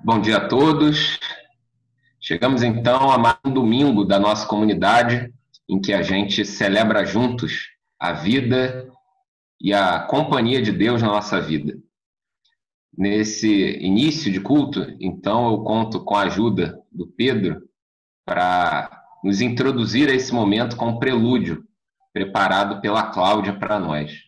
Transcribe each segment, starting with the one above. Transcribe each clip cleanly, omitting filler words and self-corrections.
Bom dia a todos. Chegamos então a mais um domingo da nossa comunidade, em que a gente celebra juntos a vida e a companhia de Deus na nossa vida. Nesse início de culto, então, eu conto com a ajuda do Pedro para nos introduzir a esse momento com um prelúdio preparado pela Cláudia para nós.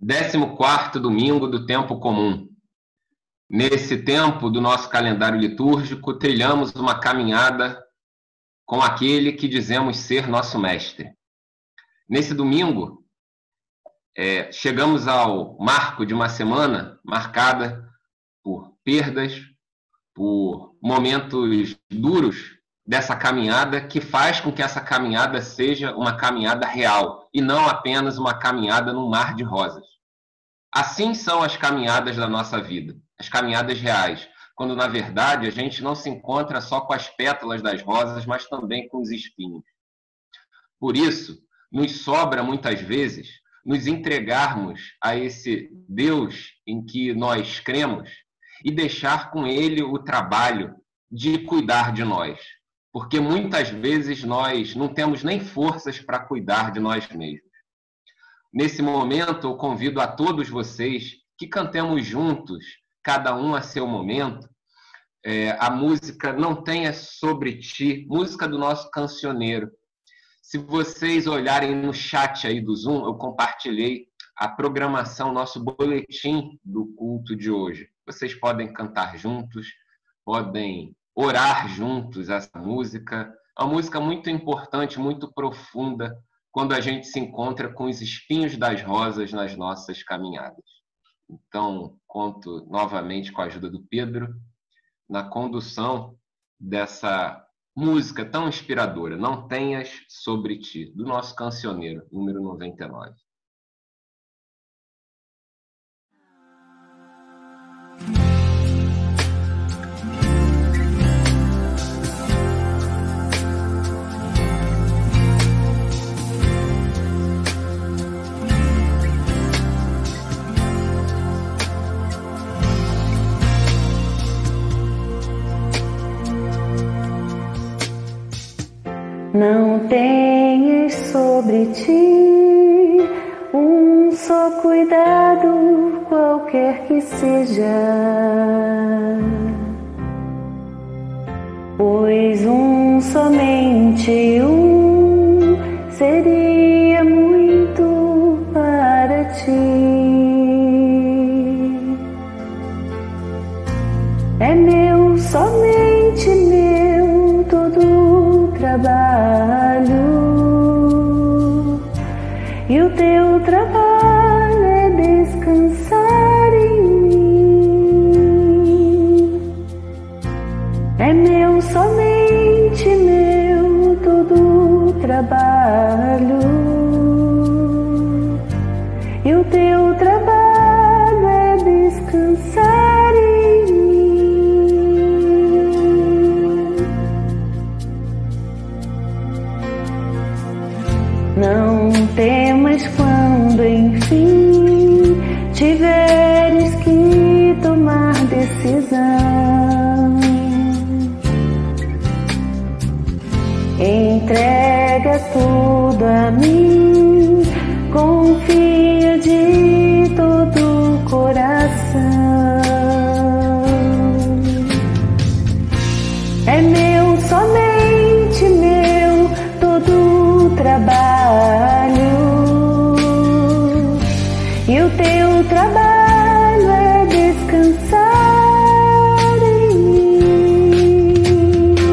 Décimo quarto domingo do tempo comum. Nesse tempo do nosso calendário litúrgico, trilhamos uma caminhada com aquele que dizemos ser nosso mestre. Nesse domingo, chegamos ao marco de uma semana marcada por perdas, por momentos duros dessa caminhada, que faz com que essa caminhada seja uma caminhada real e não apenas uma caminhada num mar de rosas. Assim são as caminhadas da nossa vida, as caminhadas reais, quando na verdade a gente não se encontra só com as pétalas das rosas, mas também com os espinhos. Por isso, nos sobra muitas vezes nos entregarmos a esse Deus em que nós cremos e deixar com ele o trabalho de cuidar de nós, porque muitas vezes nós não temos nem forças para cuidar de nós mesmos. Nesse momento, eu convido a todos vocês que cantemos juntos cada um a seu momento, a música Não Tenha Sobre Ti, música do nosso cancioneiro. Se vocês olharem no chat aí do Zoom, eu compartilhei a programação, nosso boletim do culto de hoje. Vocês podem cantar juntos, podem orar juntos essa música. É uma música muito importante, muito profunda, quando a gente se encontra com os espinhos das rosas nas nossas caminhadas. Então, conto novamente com a ajuda do Pedro na condução dessa música tão inspiradora, Não Tenhas Sobre Ti, do nosso cancioneiro, número 99. Não tenhas sobre ti um só cuidado, qualquer que seja, pois somente seria muito para ti. É meu, somente meu, todo trabalho, e o teu trabalho é descansar em mim. É meu, somente meu, todo trabalho, e o teu trabalho é descansar em mim. Não temas quando enfim tiveres que tomar decisão. Entrega tudo a mim, confia de todo o coração. É meu, somente meu, todo o trabalho, e o teu trabalho é descansar em mim.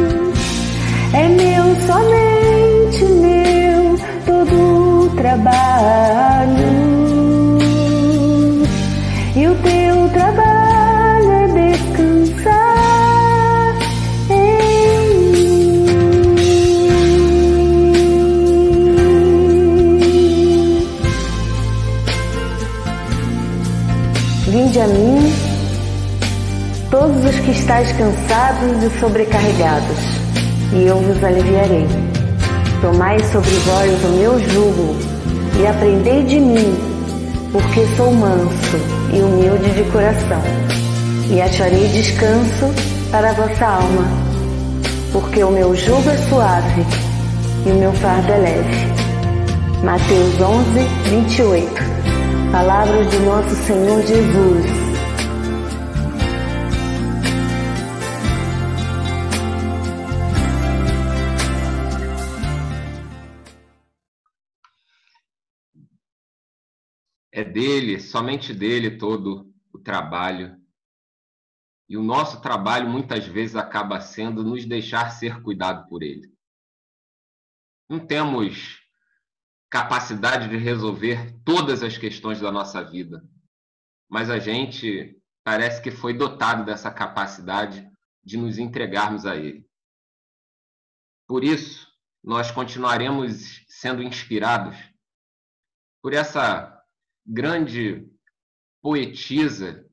É meu, somente meu, todo o trabalho, e o teu trabalho é descansar em mim. Vinde a mim, todos os que estáis cansados e sobrecarregados, e eu vos aliviarei. Tomai sobre vós o meu jugo e aprendei de mim, porque sou manso e humilde de coração, e acharei descanso para a vossa alma, porque o meu jugo é suave e o meu fardo é leve. Mateus 11, 28. Palavras do nosso Senhor Jesus. É dele, somente dele, todo o trabalho. E o nosso trabalho muitas vezes acaba sendo nos deixar ser cuidado por ele. Não temos capacidade de resolver todas as questões da nossa vida, mas a gente parece que foi dotado dessa capacidade de nos entregarmos a ele. Por isso, nós continuaremos sendo inspirados por essa grande poetisa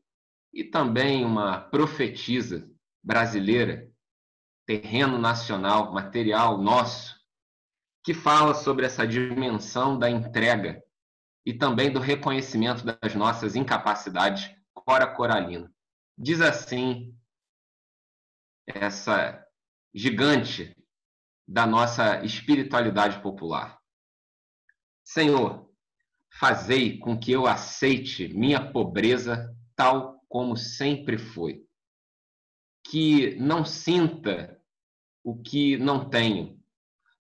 e também uma profetisa brasileira, terreno nacional, material nosso, que fala sobre essa dimensão da entrega e também do reconhecimento das nossas incapacidades, Cora Coralina. Diz assim essa gigante da nossa espiritualidade popular: Senhor, fazei com que eu aceite minha pobreza tal como sempre foi. Que não sinta o que não tenho.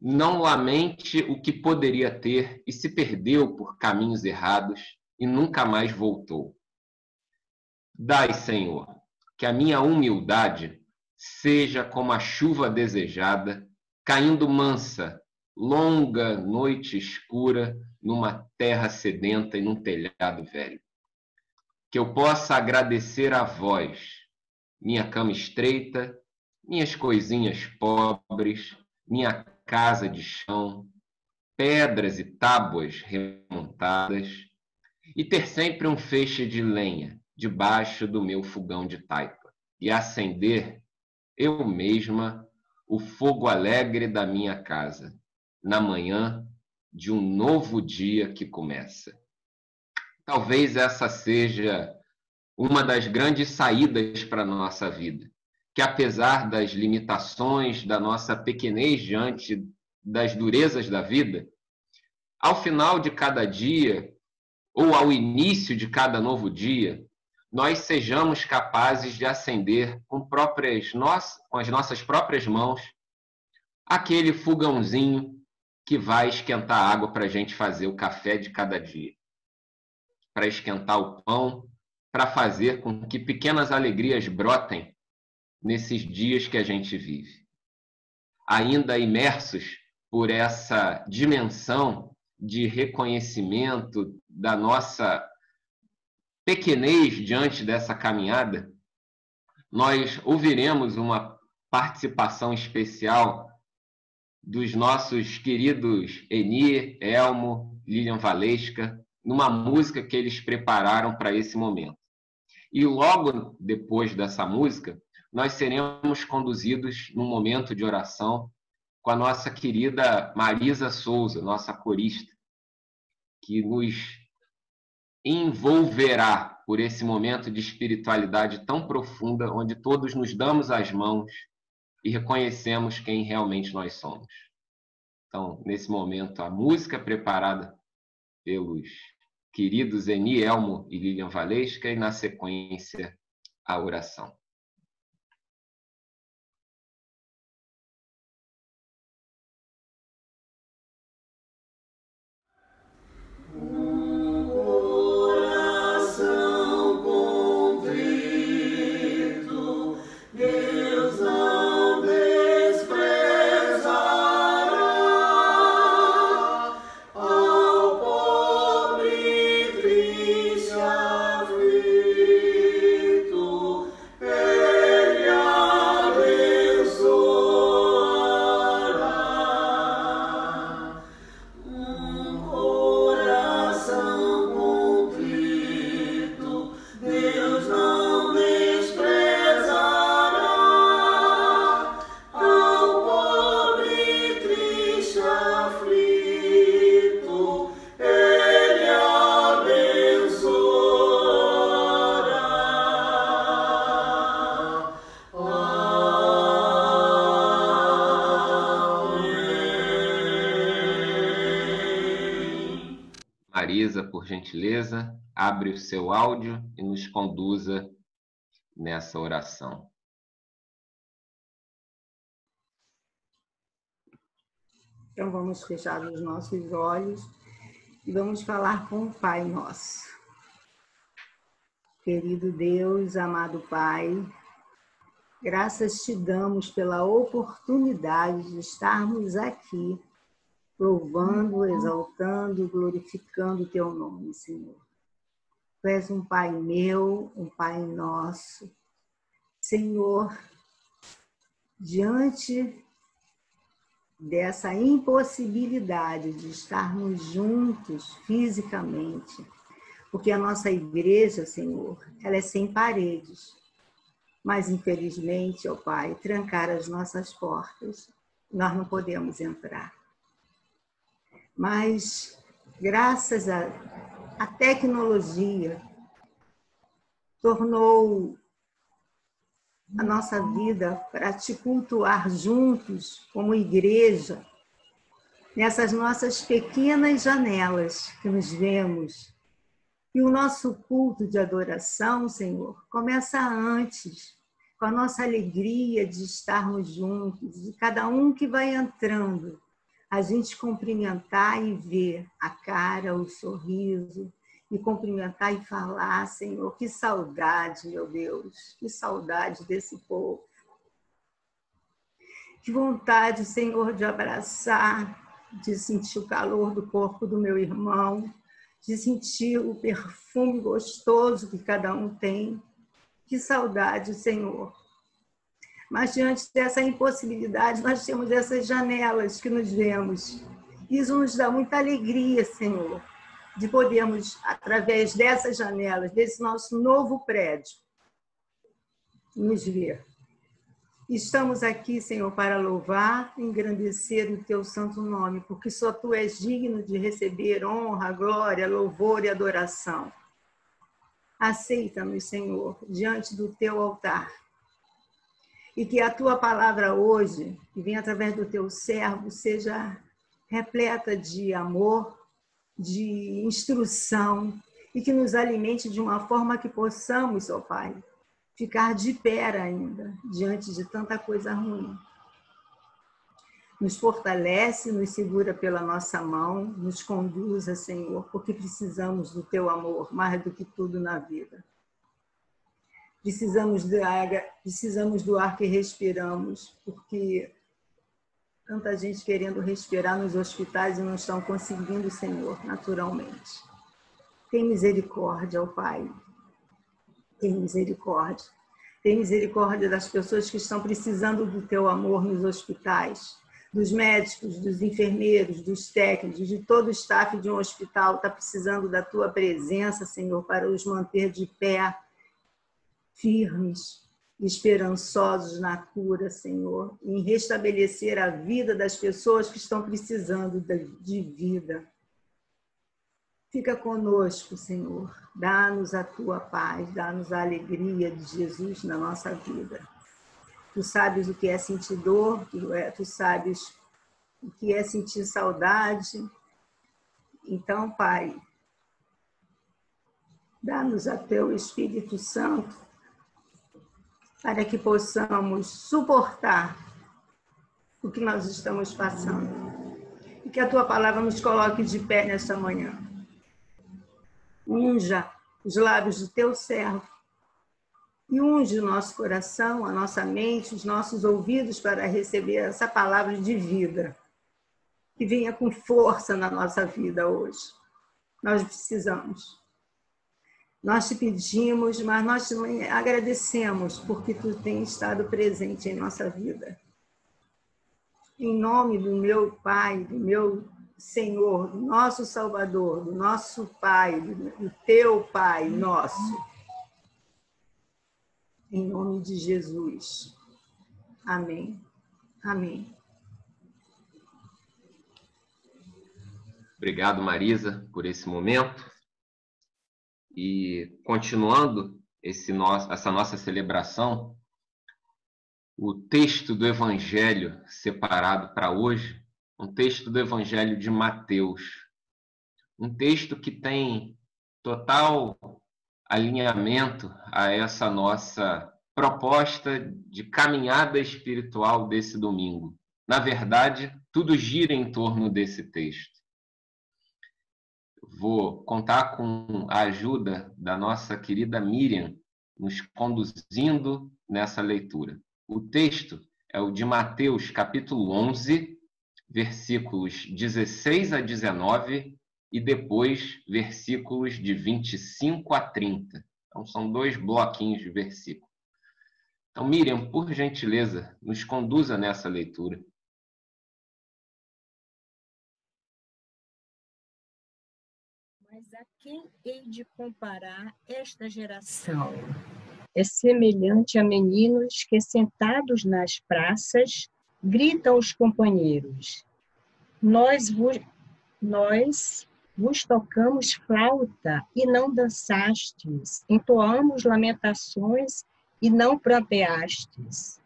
Não lamente o que poderia ter e se perdeu por caminhos errados e nunca mais voltou. Dai, Senhor, que a minha humildade seja como a chuva desejada, caindo mansa, longa noite escura, numa terra sedenta e num telhado velho. Que eu possa agradecer a vós, minha cama estreita, minhas coisinhas pobres, minha casa de chão, pedras e tábuas remontadas, e ter sempre um feixe de lenha debaixo do meu fogão de taipa, e acender, eu mesma, o fogo alegre da minha casa, na manhã de um novo dia que começa. Talvez essa seja uma das grandes saídas para a nossa vida, que apesar das limitações, da nossa pequenez diante das durezas da vida, ao final de cada dia, ou ao início de cada novo dia, nós sejamos capazes de acender com as nossas próprias mãos aquele fogãozinho que vai esquentar a água para a gente fazer o café de cada dia, para esquentar o pão, para fazer com que pequenas alegrias brotem nesses dias que a gente vive. Ainda imersos por essa dimensão de reconhecimento da nossa pequenez diante dessa caminhada, nós ouviremos uma participação especial dos nossos queridos Eni, Elmo, Lilian Valesca, numa música que eles prepararam para esse momento. E logo depois dessa música, nós seremos conduzidos num momento de oração com a nossa querida Marisa Souza, nossa corista, que nos envolverá por esse momento de espiritualidade tão profunda, onde todos nos damos as mãos e reconhecemos quem realmente nós somos. Então, nesse momento, a música preparada pelos queridos Eni, Elmo e Lilian Valesca, e na sequência, a oração. Marisa, por gentileza, abre o seu áudio e nos conduza nessa oração. Então vamos fechar os nossos olhos e vamos falar com o Pai Nosso. Querido Deus, amado Pai, graças te damos pela oportunidade de estarmos aqui, louvando, exaltando, glorificando o teu nome, Senhor. Tu és um Pai meu, um Pai nosso. Senhor, diante dessa impossibilidade de estarmos juntos fisicamente, porque a nossa igreja, Senhor, ela é sem paredes, mas infelizmente, ó Pai, trancaram as nossas portas, nós não podemos entrar. Mas, graças à tecnologia, tornou a nossa vida para te cultuar juntos, como igreja, nessas nossas pequenas janelas que nos vemos E o nosso culto de adoração, Senhor, começa antes, com a nossa alegria de estarmos juntos, de cada um que vai entrando, a gente cumprimentar e ver a cara, o sorriso, e cumprimentar e falar, Senhor, que saudade, meu Deus, que saudade desse povo. Que vontade, Senhor, de abraçar, de sentir o calor do corpo do meu irmão, de sentir o perfume gostoso que cada um tem. Que saudade, Senhor. Mas diante dessa impossibilidade, nós temos essas janelas que nos vemos. Isso nos dá muita alegria, Senhor, de podermos, através dessas janelas, desse nosso novo prédio, nos ver. Estamos aqui, Senhor, para louvar e engrandecer o teu santo nome, porque só tu és digno de receber honra, glória, louvor e adoração. Aceita-nos, Senhor, diante do teu altar. E que a tua palavra hoje, que vem através do teu servo, seja repleta de amor, de instrução, e que nos alimente de uma forma que possamos, ó Pai, ficar de pé ainda, diante de tanta coisa ruim. Nos fortalece, nos segura pela nossa mão, nos conduza, Senhor, porque precisamos do teu amor mais do que tudo na vida. Precisamos do ar que respiramos, porque tanta gente querendo respirar nos hospitais e não estão conseguindo, Senhor, naturalmente. Tem misericórdia, ó Pai. Tem misericórdia. Tem misericórdia das pessoas que estão precisando do teu amor nos hospitais, dos médicos, dos enfermeiros, dos técnicos, de todo o staff de um hospital está precisando da tua presença, Senhor, para os manter de pé, firmes, esperançosos na cura, Senhor, em restabelecer a vida das pessoas que estão precisando de vida. Fica conosco, Senhor. Dá-nos a tua paz, dá-nos a alegria de Jesus na nossa vida. Tu sabes o que é sentir dor, tu sabes o que é sentir saudade. Então, Pai, dá-nos a teu Espírito Santo para que possamos suportar o que nós estamos passando. E que a tua palavra nos coloque de pé nesta manhã. Unja os lábios do teu servo e unge o nosso coração, a nossa mente, os nossos ouvidos para receber essa palavra de vida. Que venha com força na nossa vida hoje. Nós precisamos. Nós te pedimos, mas nós te agradecemos porque tu tens estado presente em nossa vida. Em nome do meu Pai, do meu Senhor, do nosso Salvador, do nosso Pai, do teu Pai nosso. Em nome de Jesus. Amém. Amém. Obrigado, Marisa, por esse momento. E continuando essa nossa celebração, o texto do Evangelho separado para hoje, um texto do Evangelho de Mateus, um texto que tem total alinhamento a essa nossa proposta de caminhada espiritual desse domingo. Na verdade, tudo gira em torno desse texto. Vou contar com a ajuda da nossa querida Miriam, nos conduzindo nessa leitura. O texto é o de Mateus, capítulo 11, versículos 16 a 19 e depois versículos de 25 a 30. Então, são 2 bloquinhos de versículo. Então, Miriam, por gentileza, nos conduza nessa leitura. Mas a quem hei de comparar esta geração? É semelhante a meninos que, sentados nas praças, gritam aos companheiros: Nós vos tocamos flauta e não dançastes, entoamos lamentações e não pranteastes.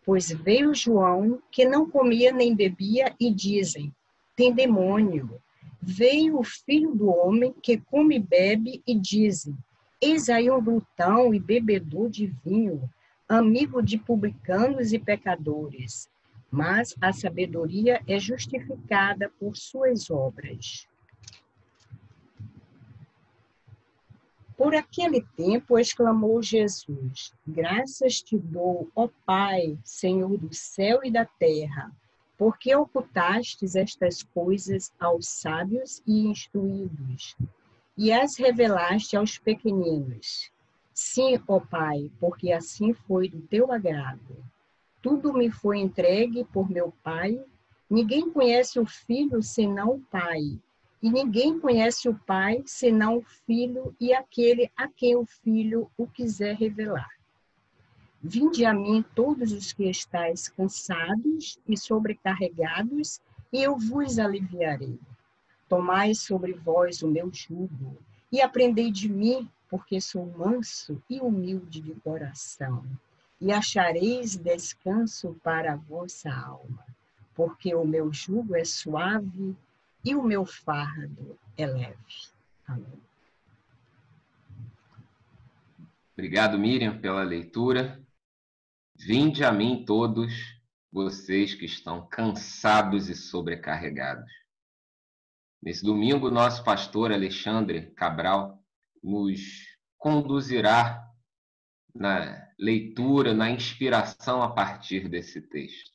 Pois veio João, que não comia nem bebia, e dizem: Tem demônio. Veio o filho do homem que come e bebe e dizem: eis aí um glutão e bebedor de vinho, amigo de publicanos e pecadores. Mas a sabedoria é justificada por suas obras. Por aquele tempo exclamou Jesus: graças te dou, ó Pai, Senhor do céu e da terra, porque ocultastes estas coisas aos sábios e instruídos, e as revelaste aos pequeninos. Sim, ó Pai, porque assim foi do teu agrado. Tudo me foi entregue por meu Pai. Ninguém conhece o Filho senão o Pai. E ninguém conhece o Pai senão o Filho e aquele a quem o Filho o quiser revelar. Vinde a mim todos os que estáis cansados e sobrecarregados, e eu vos aliviarei. Tomai sobre vós o meu jugo, e aprendei de mim, porque sou manso e humilde de coração, e achareis descanso para a vossa alma, porque o meu jugo é suave e o meu fardo é leve. Amém. Obrigado, Miriam, pela leitura. Vinde a mim todos vocês que estão cansados e sobrecarregados. Nesse domingo, nosso pastor Alexandre Cabral nos conduzirá na leitura, na inspiração a partir desse texto,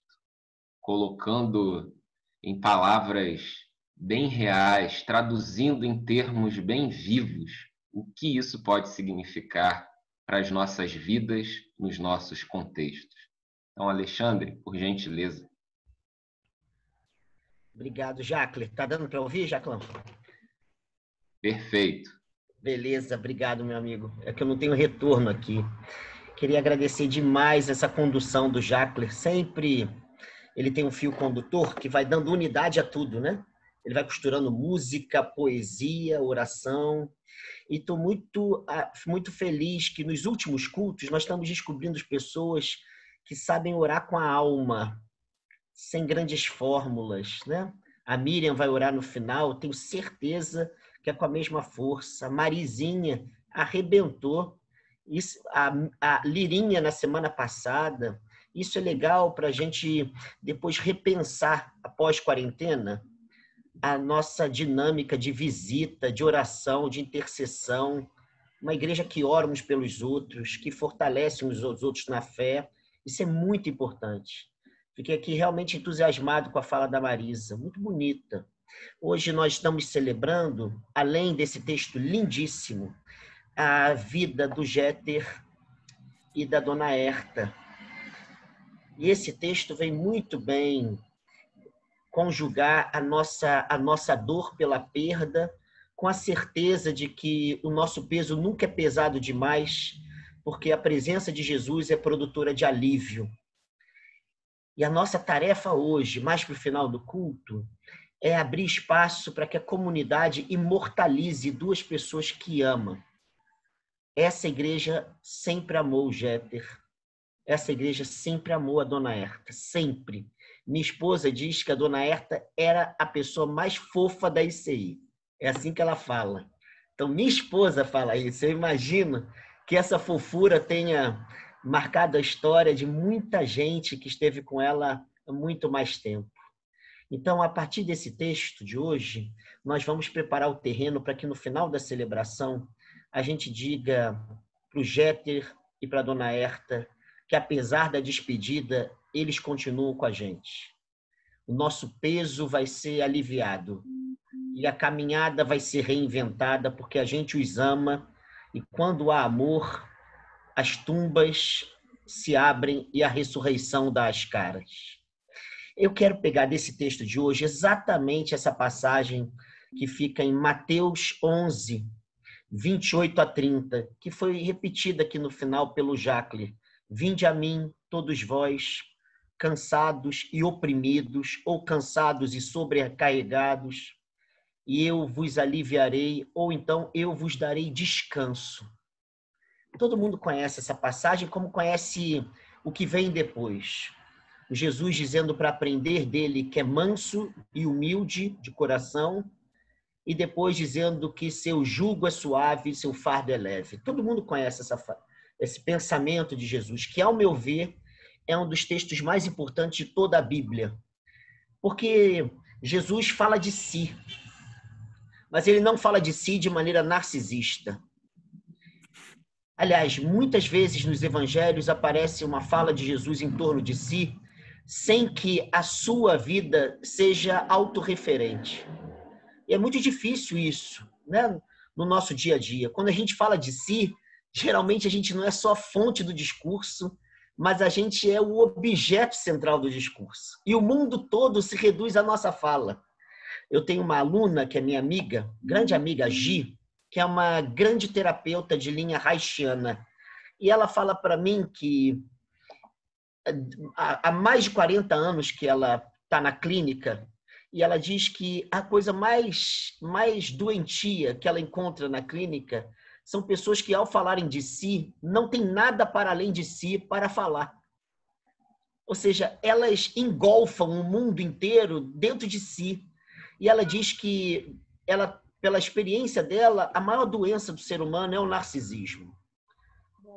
colocando em palavras bem reais, traduzindo em termos bem vivos o que isso pode significar para as nossas vidas, nos nossos contextos. Então, Alexandre, por gentileza. Obrigado, Jacqueline. Tá dando para ouvir, Jacqueline? Perfeito. Beleza, obrigado, meu amigo. É que eu não tenho retorno aqui. Queria agradecer demais essa condução do Jacqueline. Sempre ele tem um fio condutor que vai dando unidade a tudo, né? Ele vai costurando música, poesia, oração. E estou muito feliz que nos últimos cultos nós estamos descobrindo pessoas que sabem orar com a alma, sem grandes fórmulas, né? A Miriam vai orar no final, tenho certeza que é com a mesma força. A Marizinha arrebentou. Isso, a Lirinha na semana passada. Isso é legal para a gente depois repensar, após quarentena, a nossa dinâmica de visita, de oração, de intercessão. Uma igreja que ora uns pelos outros, que fortalece uns aos outros na fé. Isso é muito importante. Fiquei aqui realmente entusiasmado com a fala da Marisa, muito bonita. Hoje nós estamos celebrando, além desse texto lindíssimo, a vida do Jeter e da Dona Herta. E esse texto vem muito bem conjugar a nossa dor pela perda com a certeza de que o nosso peso nunca é pesado demais, porque a presença de Jesus é produtora de alívio. E a nossa tarefa hoje, mais para o final do culto, é abrir espaço para que a comunidade imortalize duas pessoas que ama. Essa igreja sempre amou o Jeter. Essa igreja sempre amou a Dona Herta, sempre. Minha esposa diz que a Dona Herta era a pessoa mais fofa da ICI. É assim que ela fala. Então, minha esposa fala isso. Eu imagino que essa fofura tenha marcado a história de muita gente que esteve com ela há muito mais tempo. Então, a partir desse texto de hoje, nós vamos preparar o terreno para que no final da celebração a gente diga para o Jeter e para a Dona Herta que, apesar da despedida, eles continuam com a gente. O nosso peso vai ser aliviado e a caminhada vai ser reinventada porque a gente os ama e quando há amor, as tumbas se abrem e a ressurreição dá as caras. Eu quero pegar desse texto de hoje exatamente essa passagem que fica em Mateus 11, 28 a 30, que foi repetida aqui no final pelo Jacqueline. Vinde a mim, todos vós, cansados e oprimidos, ou cansados e sobrecarregados, e eu vos aliviarei, ou então eu vos darei descanso. Todo mundo conhece essa passagem, como conhece o que vem depois. Jesus dizendo para aprender dele que é manso e humilde de coração, e depois dizendo que seu jugo é suave e seu fardo é leve. Todo mundo conhece esse pensamento de Jesus, que, ao meu ver, é um dos textos mais importantes de toda a Bíblia. Porque Jesus fala de si, mas ele não fala de si de maneira narcisista. Aliás, muitas vezes nos evangelhos aparece uma fala de Jesus em torno de si, sem que a sua vida seja autorreferente. E é muito difícil isso, né? No nosso dia a dia. Quando a gente fala de si, geralmente a gente não é só a fonte do discurso, mas a gente é o objeto central do discurso. E o mundo todo se reduz à nossa fala. Eu tenho uma aluna que é minha amiga, grande amiga, Gi, que é uma grande terapeuta de linha haitiana. E ela fala para mim que há mais de 40 anos que ela está na clínica, e ela diz que a coisa mais doentia que ela encontra na clínica são pessoas que, ao falarem de si, não tem nada para além de si para falar. Ou seja, elas engolfam o mundo inteiro dentro de si. E ela diz que, pela experiência dela, a maior doença do ser humano é o narcisismo.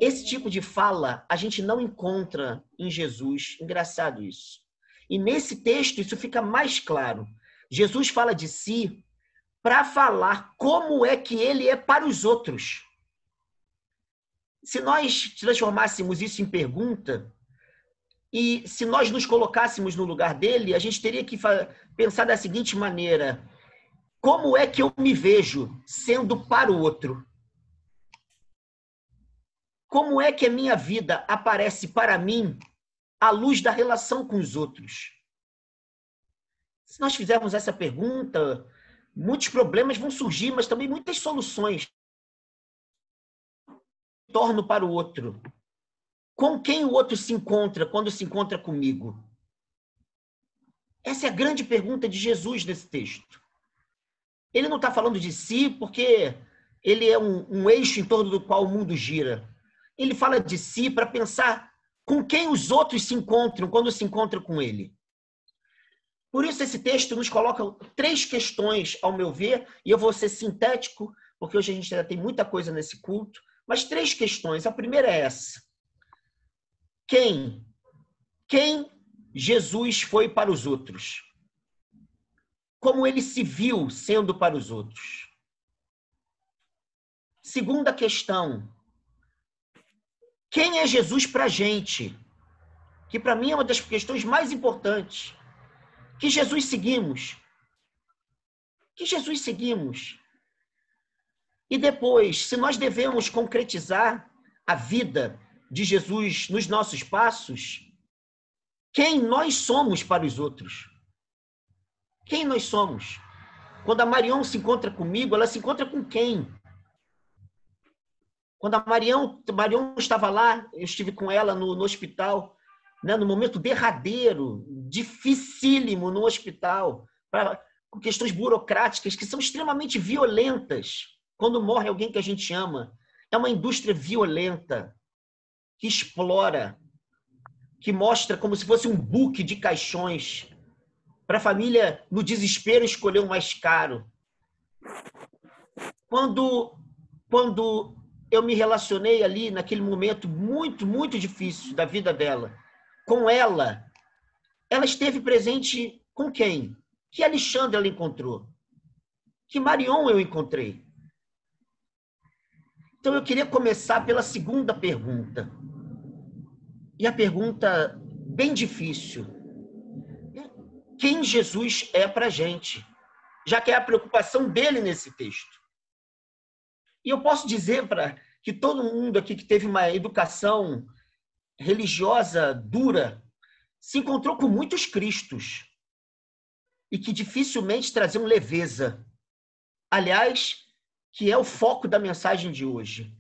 Esse tipo de fala a gente não encontra em Jesus. Engraçado isso. E nesse texto isso fica mais claro. Jesus fala de si para falar como é que ele é para os outros. Se nós transformássemos isso em pergunta, e se nós nos colocássemos no lugar dele, a gente teria que pensar da seguinte maneira: como é que eu me vejo sendo para o outro? Como é que a minha vida aparece para mim à luz da relação com os outros? Se nós fizermos essa pergunta, muitos problemas vão surgir, mas também muitas soluções. Torno para o outro. Com quem o outro se encontra quando se encontra comigo? Essa é a grande pergunta de Jesus nesse texto. Ele não está falando de si porque ele é um eixo em torno do qual o mundo gira. Ele fala de si para pensar com quem os outros se encontram quando se encontram com ele. Por isso, esse texto nos coloca 3 questões, ao meu ver, e eu vou ser sintético, porque hoje a gente ainda tem muita coisa nesse culto, mas 3 questões. A primeira é essa. Quem Jesus foi para os outros? Como ele se viu sendo para os outros? Segunda questão. Quem é Jesus para a gente? Que para mim é uma das questões mais importantes. Que Jesus seguimos? Que Jesus seguimos? E depois, se nós devemos concretizar a vida de Jesus nos nossos passos, quem nós somos para os outros? Quem nós somos? Quando a Marion se encontra comigo, ela se encontra com quem? Quando a Marion estava lá, eu estive com ela no hospital, né, no momento derradeiro, dificílimo no hospital, com questões burocráticas que são extremamente violentas. Quando morre alguém que a gente ama, é uma indústria violenta, que explora, que mostra como se fosse um buque de caixões, para a família, no desespero, escolher o mais caro. Quando eu me relacionei ali, naquele momento muito, muito difícil da vida dela, com ela esteve presente com quem? Que Alexandre ela encontrou? Que Marion eu encontrei? Então eu queria começar pela segunda pergunta. E a pergunta bem difícil. Quem Jesus é para a gente? Já que é a preocupação dele nesse texto. E eu posso dizer que todo mundo aqui que teve uma educação religiosa dura se encontrou com muitos Cristos e que dificilmente traziam leveza. Aliás, que é o foco da mensagem de hoje.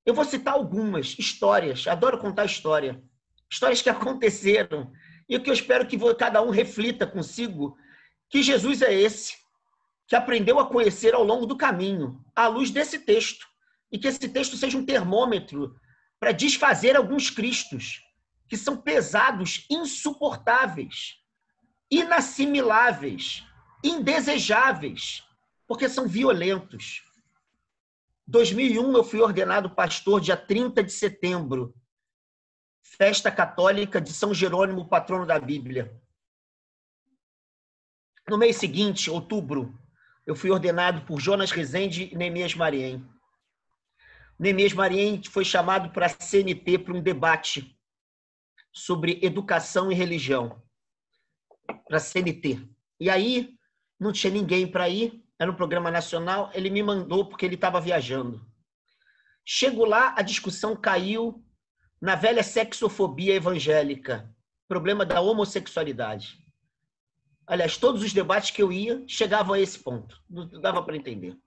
Eu vou citar algumas histórias, adoro contar histórias que aconteceram e que eu espero que cada um reflita consigo que Jesus é esse que aprendeu a conhecer ao longo do caminho, à luz desse texto, e que esse texto seja um termômetro para desfazer alguns cristos que são pesados, insuportáveis, inassimiláveis, indesejáveis, porque são violentos. 2001 eu fui ordenado pastor dia 30 de setembro, festa católica de São Jerônimo, patrono da Bíblia. No mês seguinte, outubro, eu fui ordenado por Jonas Rezende e Neemias Mariem. Neemias Mariem foi chamado para a CNT para um debate sobre educação e religião, para a CNT. E aí, não tinha ninguém para ir, era um programa nacional, ele me mandou porque ele estava viajando. Chego lá, a discussão caiu na velha sexofobia evangélica, problema da homossexualidade. Aliás, todos os debates que eu ia chegavam a esse ponto, não dava para entender.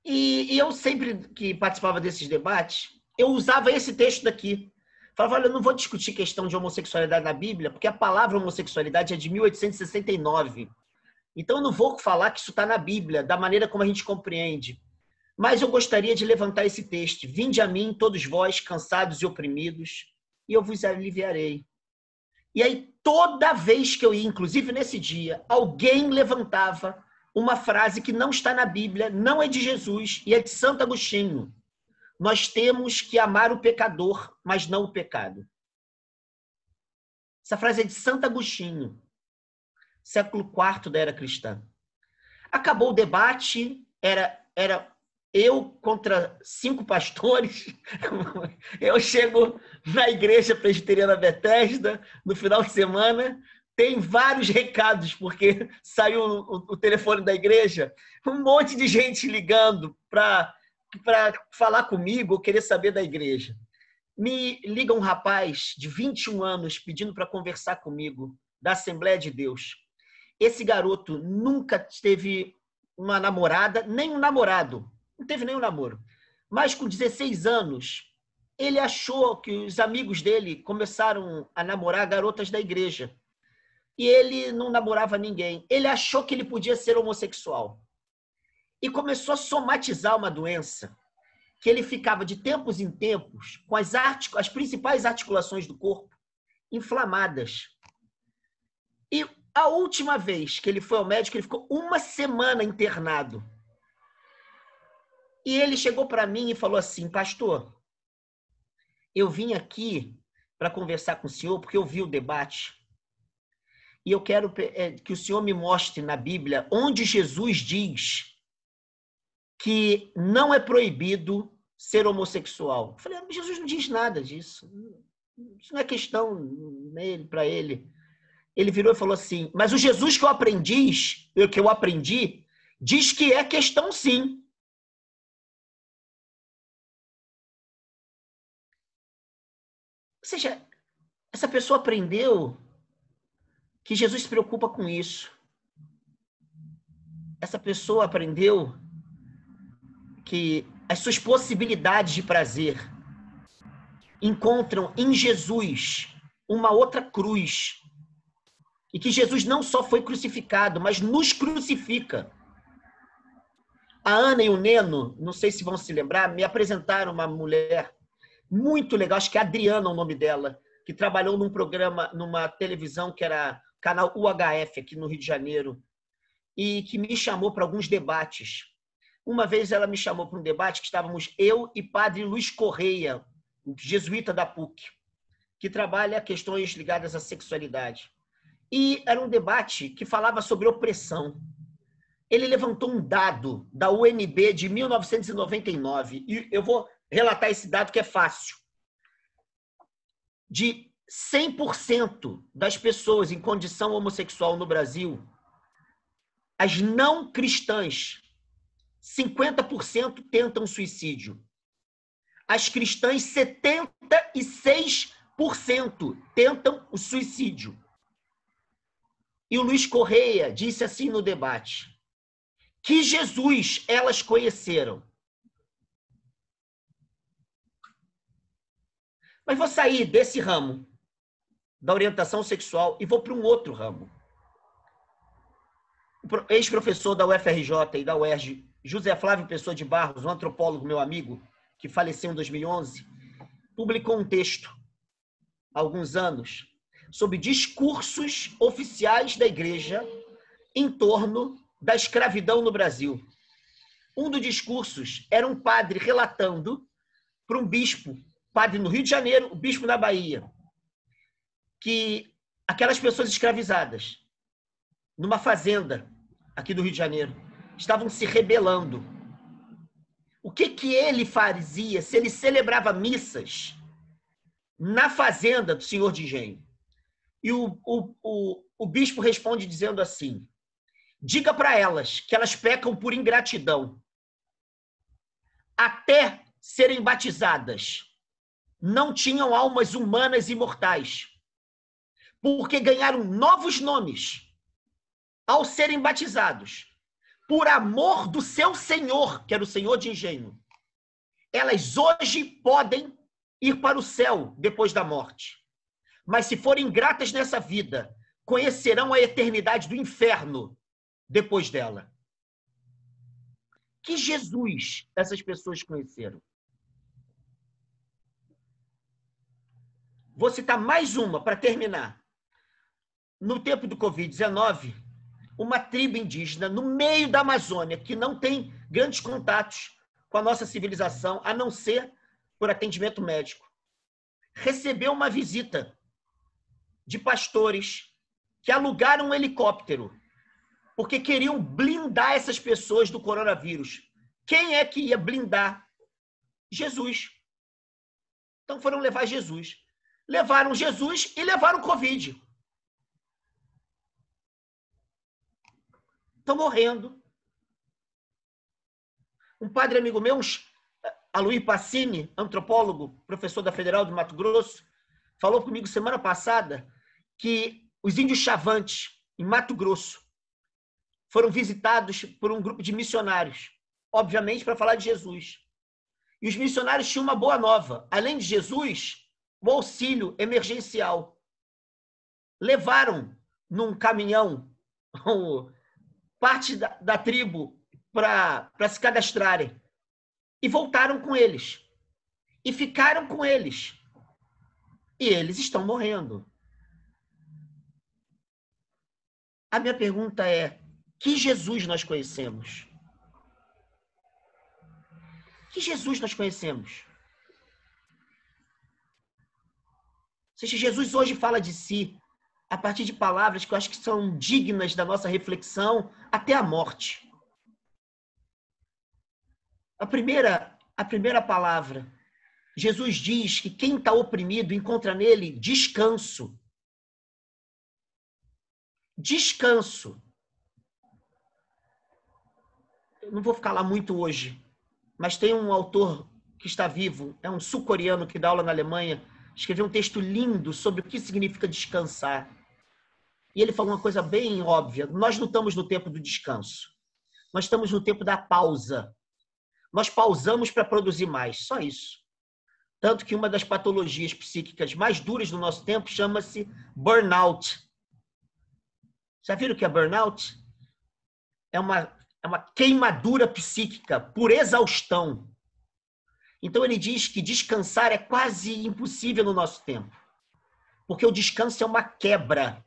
E eu sempre que participava desses debates, eu usava esse texto daqui. Falava, olha, eu não vou discutir questão de homossexualidade na Bíblia, porque a palavra homossexualidade é de 1869. Então, eu não vou falar que isso está na Bíblia, da maneira como a gente compreende. Mas eu gostaria de levantar esse texto. Vinde a mim, todos vós, cansados e oprimidos, e eu vos aliviarei. E aí, toda vez que eu ia, inclusive nesse dia, alguém levantava uma frase que não está na Bíblia, não é de Jesus, e é de Santo Agostinho. Nós temos que amar o pecador, mas não o pecado. Essa frase é de Santo Agostinho, século IV da era cristã. Acabou o debate, era eu contra 5 pastores. Eu chego na igreja presbiteriana Bethesda, no final de semana, tem vários recados, porque saiu o telefone da igreja, um monte de gente ligando para falar comigo ou querer saber da igreja. Me liga um rapaz de 21 anos pedindo para conversar comigo, da Assembleia de Deus. Esse garoto nunca teve uma namorada, nem um namorado. Não teve nenhum namoro. Mas com 16 anos, ele achou que os amigos dele começaram a namorar garotas da igreja. E ele não namorava ninguém. Ele achou que ele podia ser homossexual. E começou a somatizar uma doença que ele ficava de tempos em tempos com as principais articulações do corpo inflamadas. E a última vez que ele foi ao médico, ele ficou 1 semana internado. E ele chegou para mim e falou assim, pastor, eu vim aqui para conversar com o senhor porque eu vi o debate e eu quero que o senhor me mostre na Bíblia onde Jesus diz que não é proibido ser homossexual. Eu falei, Jesus não diz nada disso. Isso não é questão para ele. Ele virou e falou assim, mas o Jesus que eu aprendi, diz que é questão sim. Ou seja, essa pessoa aprendeu que Jesus se preocupa com isso. Essa pessoa aprendeu que as suas possibilidades de prazer encontram em Jesus uma outra cruz. E que Jesus não só foi crucificado, mas nos crucifica. A Ana e o Neno, não sei se vão se lembrar, me apresentaram uma mulher muito legal, acho que é Adriana o nome dela, que trabalhou num programa, numa televisão que era canal UHF aqui no Rio de Janeiro, e que me chamou para alguns debates. Uma vez ela me chamou para um debate que estávamos eu e padre Luiz Correia, jesuíta da PUC, que trabalha questões ligadas à sexualidade. E era um debate que falava sobre opressão. Ele levantou um dado da UNB de 1999, e eu vou relatar esse dado que é fácil. De 100% das pessoas em condição homossexual no Brasil, as não cristãs, 50% tentam suicídio. As cristãs, 76% tentam o suicídio. E o Luiz Correia disse assim no debate, que Jesus elas conheceram. Mas vou sair desse ramo da orientação sexual e vou para um outro ramo. O ex-professor da UFRJ e da UERJ, José Flávio Pessoa de Barros, um antropólogo meu amigo, que faleceu em 2011, publicou um texto há alguns anos sobre discursos oficiais da igreja em torno da escravidão no Brasil. Um dos discursos era um padre relatando para um bispo, padre no Rio de Janeiro, o bispo na Bahia, que aquelas pessoas escravizadas numa fazenda aqui do Rio de Janeiro estavam se rebelando. O que ele fazia se ele celebrava missas na fazenda do senhor de engenho? E o bispo responde dizendo assim: diga para elas que elas pecam por ingratidão. Até serem batizadas, não tinham almas humanas imortais, porque ganharam novos nomes ao serem batizados, por amor do seu senhor, que era o senhor de engenho. Elas hoje podem ir para o céu depois da morte, mas se forem ingratas nessa vida, conhecerão a eternidade do inferno depois dela. Que Jesus essas pessoas conheceram? Vou citar mais uma para terminar. No tempo do Covid-19, uma tribo indígena no meio da Amazônia, que não tem grandes contatos com a nossa civilização, a não ser por atendimento médico, recebeu uma visita de pastores que alugaram um helicóptero porque queriam blindar essas pessoas do coronavírus. Quem é que ia blindar? Jesus. Então foram levar Jesus. Levaram Jesus e levaram o Covid. Estão morrendo. Um padre amigo meu, Aloysio Pacini, antropólogo, professor da Federal do Mato Grosso, falou comigo semana passada que os índios Chavantes, em Mato Grosso, foram visitados por um grupo de missionários, obviamente para falar de Jesus. E os missionários tinham uma boa nova. Além de Jesus, o auxílio emergencial. Levaram num caminhão parte da tribo para se cadastrarem. E voltaram com eles. E ficaram com eles. E eles estão morrendo. A minha pergunta é: que Jesus nós conhecemos? Que Jesus nós conhecemos? Ou seja, Jesus hoje fala de si a partir de palavras que eu acho que são dignas da nossa reflexão até a morte. A primeira palavra, Jesus diz que quem está oprimido encontra nele descanso. Descanso. Eu não vou ficar lá muito hoje, mas tem um autor que está vivo, é um sul-coreano que dá aula na Alemanha, escreveu um texto lindo sobre o que significa descansar. E ele falou uma coisa bem óbvia: nós não estamos no tempo do descanso, nós estamos no tempo da pausa. Nós pausamos para produzir mais, só isso. Tanto que uma das patologias psíquicas mais duras do nosso tempo chama-se burnout. Já viram o que é burnout? É uma queimadura psíquica por exaustão. Então ele diz que descansar é quase impossível no nosso tempo, porque o descanso é uma quebra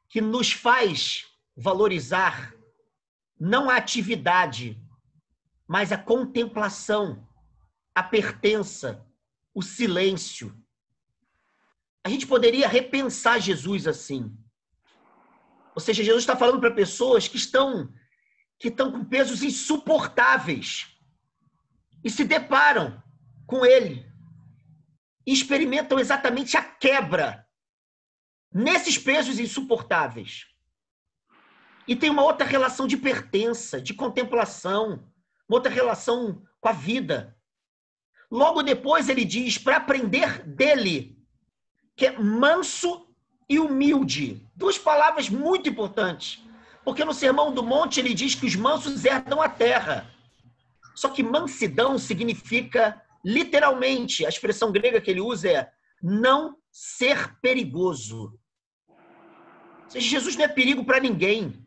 que nos faz valorizar não a atividade, mas a contemplação, a pertença, o silêncio. A gente poderia repensar Jesus assim. Ou seja, Jesus está falando para pessoas que estão com pesos insuportáveis e se deparam com ele e experimentam exatamente a quebra nesses pesos insuportáveis. E tem uma outra relação de pertença, de contemplação, uma outra relação com a vida. Logo depois ele diz para aprender dele, que é manso e humilde. Duas palavras muito importantes, porque no Sermão do Monte ele diz que os mansos herdam a terra. Só que mansidão significa, literalmente, a expressão grega que ele usa é não ser perigoso. Ou seja, Jesus não é perigo para ninguém.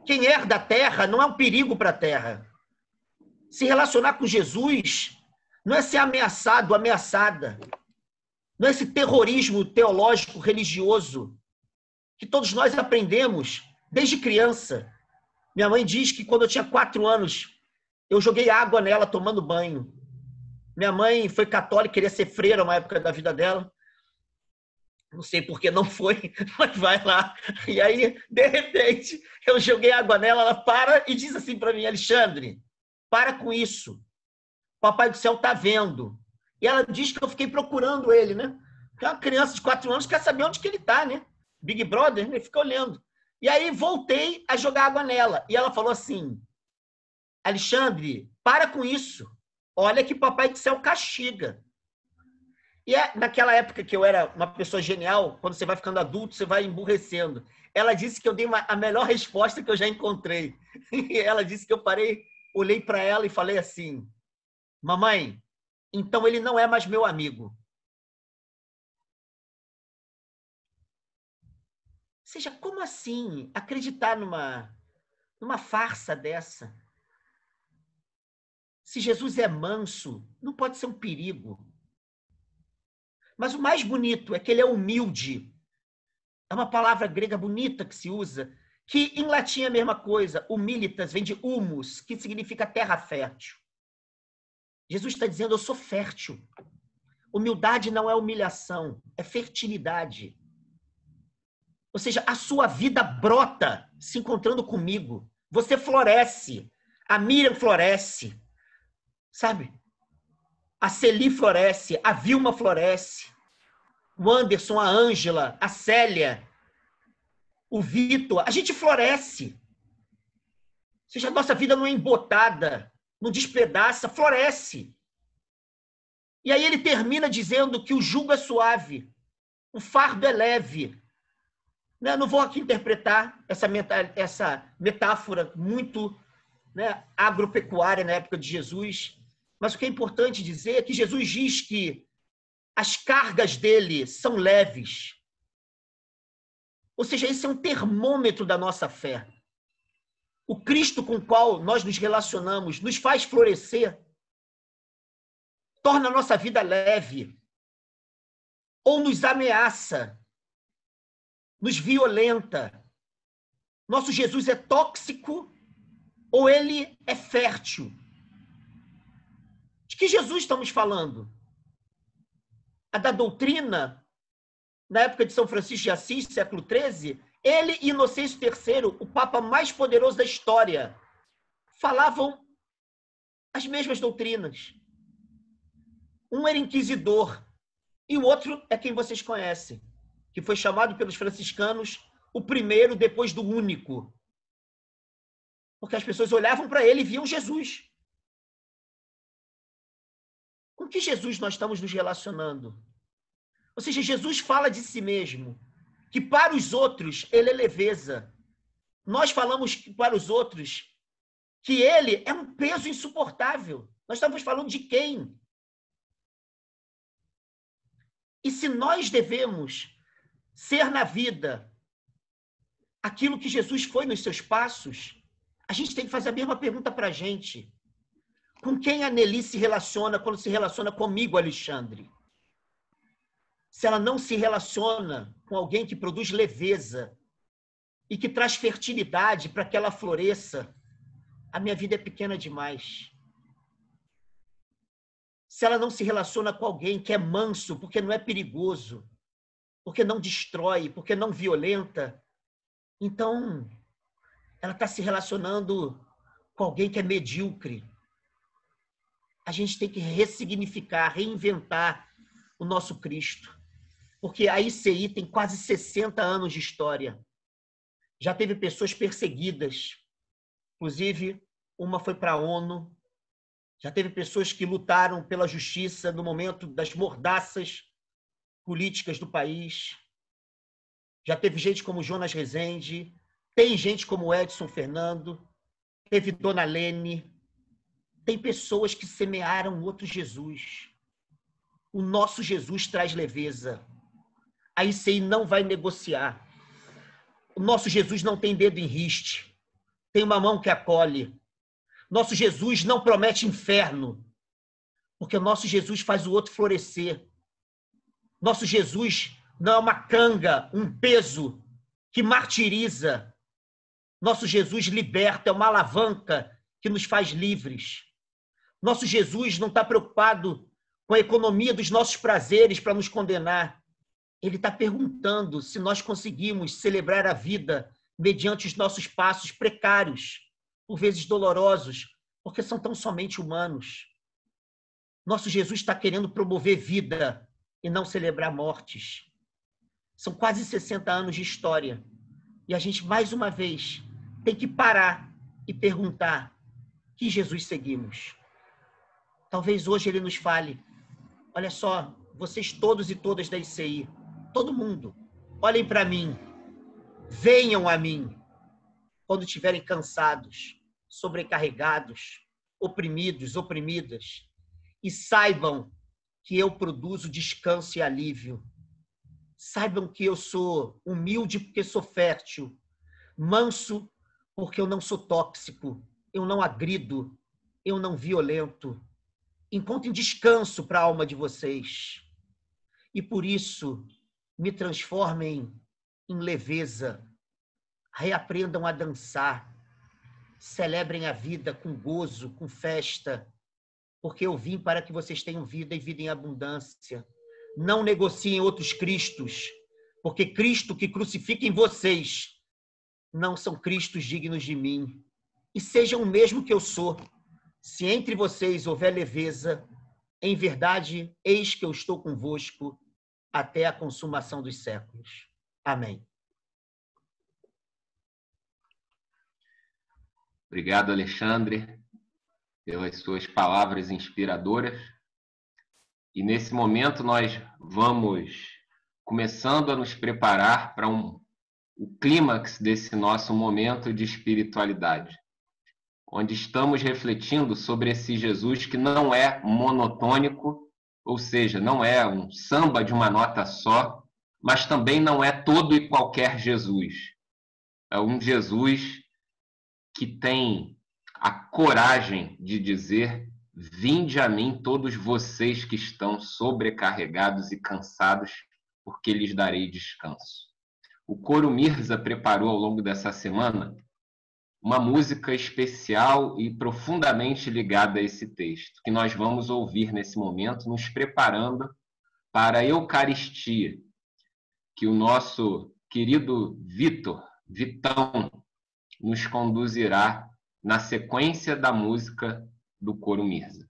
Quem herda a terra não é um perigo para a terra. Se relacionar com Jesus não é ser ameaçado, ameaçada. Não é esse terrorismo teológico, religioso, que todos nós aprendemos desde criança. Minha mãe diz que quando eu tinha 4 anos, eu joguei água nela tomando banho. Minha mãe foi católica, queria ser freira uma época da vida dela. Não sei por que não foi, mas vai lá. E aí, de repente, eu joguei água nela, ela para e diz assim para mim: Alexandre, para com isso. Papai do céu está vendo. E ela diz que eu fiquei procurando ele, né? Porque uma criança de 4 anos quer saber onde que ele está, né? Big Brother, ele fica olhando. E aí voltei a jogar água nela. E ela falou assim: Alexandre, para com isso. Olha que papai do céu castiga. E naquela época que eu era uma pessoa genial, quando você vai ficando adulto, você vai emburrecendo. Ela disse que eu dei a melhor resposta que eu já encontrei. E ela disse que eu parei, olhei para ela e falei assim: mamãe, então ele não é mais meu amigo. Ou seja, como assim acreditar numa farsa dessa? Se Jesus é manso, não pode ser um perigo. Mas o mais bonito é que ele é humilde. É uma palavra grega bonita que se usa, que em latim é a mesma coisa. Humilitas vem de humus, que significa terra fértil. Jesus está dizendo: eu sou fértil. Humildade não é humilhação, é fertilidade. Ou seja, a sua vida brota se encontrando comigo. Você floresce. A Miriam floresce. Sabe? A Celi floresce. A Vilma floresce. O Anderson, a Ângela, a Célia, o Vitor. A gente floresce. Ou seja, a nossa vida não é embotada, não despedaça, floresce. E aí ele termina dizendo que o jugo é suave, o fardo é leve. Eu não vou aqui interpretar essa metáfora muito, né, agropecuária na época de Jesus, mas o que é importante dizer é que Jesus diz que as cargas dele são leves. Ou seja, esse é um termômetro da nossa fé. O Cristo com o qual nós nos relacionamos nos faz florescer, torna a nossa vida leve, ou nos ameaça, nos violenta. Nosso Jesus é tóxico ou ele é fértil? De que Jesus estamos falando? A da doutrina, na época de São Francisco de Assis, século XIII, ele e Inocêncio III, o papa mais poderoso da história, falavam as mesmas doutrinas. Um era inquisidor e o outro é quem vocês conhecem, que foi chamado pelos franciscanos o primeiro depois do único. Porque as pessoas olhavam para ele e viam Jesus. Com que Jesus nós estamos nos relacionando? Ou seja, Jesus fala de si mesmo, que para os outros ele é leveza. Nós falamos para os outros que ele é um peso insuportável. Nós estamos falando de quem? E se nós devemos ser na vida aquilo que Jesus foi nos seus passos, a gente tem que fazer a mesma pergunta para a gente. Com quem a Nelly se relaciona quando se relaciona comigo, Alexandre? Se ela não se relaciona com alguém que produz leveza e que traz fertilidade para que ela floresça, a minha vida é pequena demais. Se ela não se relaciona com alguém que é manso, porque não é perigoso, porque não destrói, porque não violenta, então ela está se relacionando com alguém que é medíocre. A gente tem que ressignificar, reinventar o nosso Cristo. Porque a ICI tem quase 60 anos de história. Já teve pessoas perseguidas. Inclusive, uma foi para a ONU. Já teve pessoas que lutaram pela justiça no momento das mordaças políticas do país. Já teve gente como Jonas Rezende. Tem gente como Edson Fernando. Teve Dona Lene. Tem pessoas que semearam outro Jesus. O nosso Jesus traz leveza. A ICI não vai negociar. O nosso Jesus não tem dedo em riste. Tem uma mão que acolhe. Nosso Jesus não promete inferno. Porque o nosso Jesus faz o outro florescer. Nosso Jesus não é uma canga, um peso que martiriza. Nosso Jesus liberta, é uma alavanca que nos faz livres. Nosso Jesus não está preocupado com a economia dos nossos prazeres para nos condenar. Ele está perguntando se nós conseguimos celebrar a vida mediante os nossos passos precários, por vezes dolorosos, porque são tão somente humanos. Nosso Jesus está querendo promover vida e não celebrar mortes. São quase 60 anos de história. E a gente, mais uma vez, tem que parar e perguntar: que Jesus seguimos? Talvez hoje ele nos fale: olha só, vocês todos e todas da ICI, todo mundo, olhem para mim, venham a mim, quando estiverem cansados, sobrecarregados, oprimidos, oprimidas, e saibam que eu produzo descanso e alívio. Saibam que eu sou humilde porque sou fértil, manso porque eu não sou tóxico, eu não agrido, eu não violento. Encontrem descanso para a alma de vocês. E por isso, me transformem em leveza. Reaprendam a dançar. Celebrem a vida com gozo, com festa, porque eu vim para que vocês tenham vida e vida em abundância. Não negociem outros cristos, porque Cristo que crucifica em vocês não são cristos dignos de mim. E sejam o mesmo que eu sou. Se entre vocês houver leveza, em verdade, eis que eu estou convosco até a consumação dos séculos. Amém. Obrigado, Alexandre, pelas suas palavras inspiradoras. E nesse momento nós vamos começando a nos preparar para o clímax desse nosso momento de espiritualidade, onde estamos refletindo sobre esse Jesus que não é monotônico, ou seja, não é um samba de uma nota só, mas também não é todo e qualquer Jesus. É um Jesus que tem a coragem de dizer: vinde a mim todos vocês que estão sobrecarregados e cansados, porque lhes darei descanso. O Coro Mirza preparou ao longo dessa semana uma música especial e profundamente ligada a esse texto, que nós vamos ouvir nesse momento, nos preparando para a Eucaristia, que o nosso querido Vitão, nos conduzirá na sequência da música do Coro Mirza.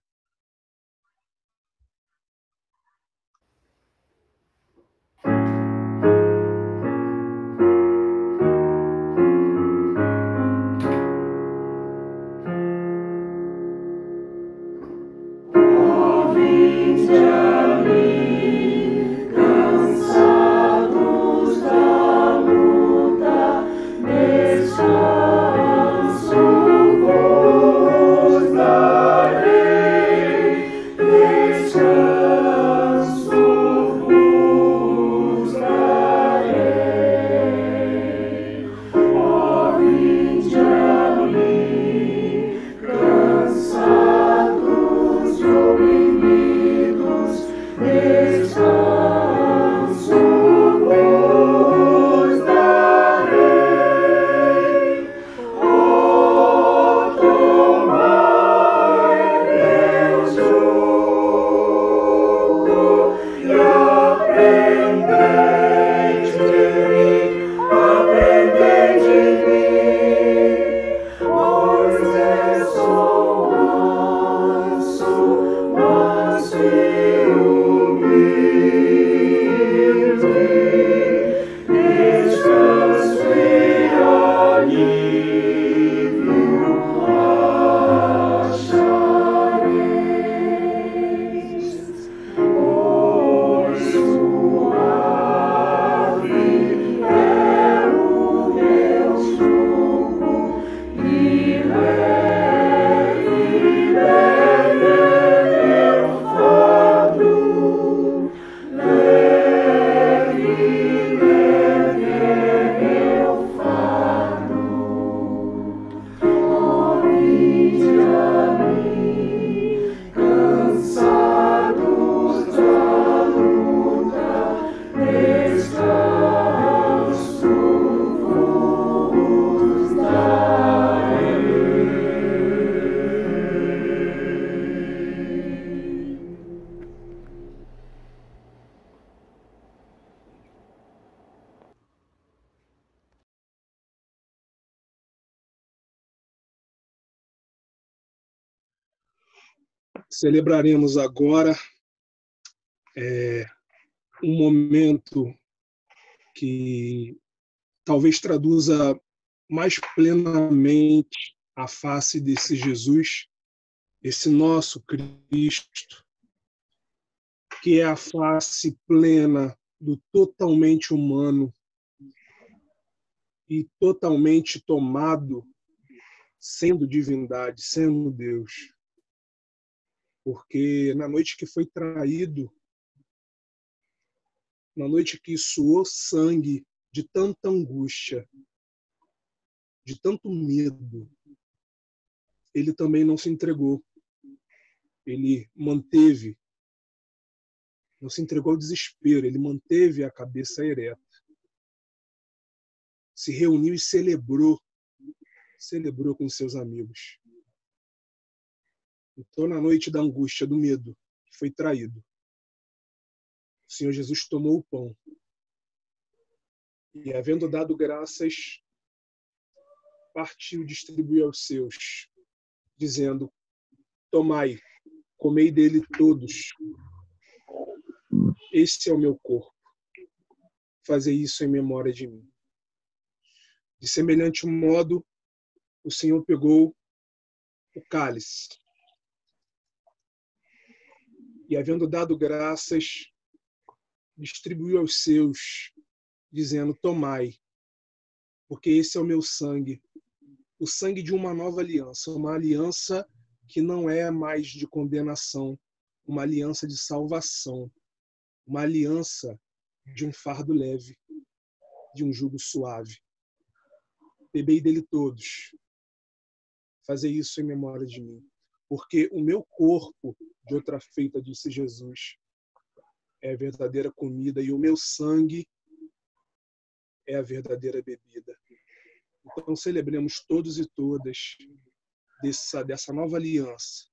Celebraremos agora um momento que talvez traduza mais plenamente a face desse Jesus, esse nosso Cristo, que é a face plena do totalmente humano e totalmente tomado, sendo divindade, sendo Deus. Porque na noite que foi traído, na noite que suou sangue de tanta angústia, de tanto medo, ele também não se entregou. Ele manteve, não se entregou ao desespero, ele manteve a cabeça ereta. Se reuniu e celebrou com seus amigos. Então, na noite da angústia, do medo, que foi traído, o Senhor Jesus tomou o pão e, havendo dado graças, partiu e distribuiu aos seus, dizendo: tomai, comei dele todos. Este é o meu corpo. Fazei isso em memória de mim. De semelhante modo, o Senhor pegou o cálice e, havendo dado graças, distribuiu aos seus, dizendo: tomai, porque esse é o meu sangue, o sangue de uma nova aliança, uma aliança que não é mais de condenação, uma aliança de salvação, uma aliança de um fardo leve, de um jugo suave. Bebei dele todos. Fazei isso em memória de mim. Porque o meu corpo, de outra feita, disse Jesus, é a verdadeira comida e o meu sangue é a verdadeira bebida. Então celebremos todos e todas dessa nova aliança,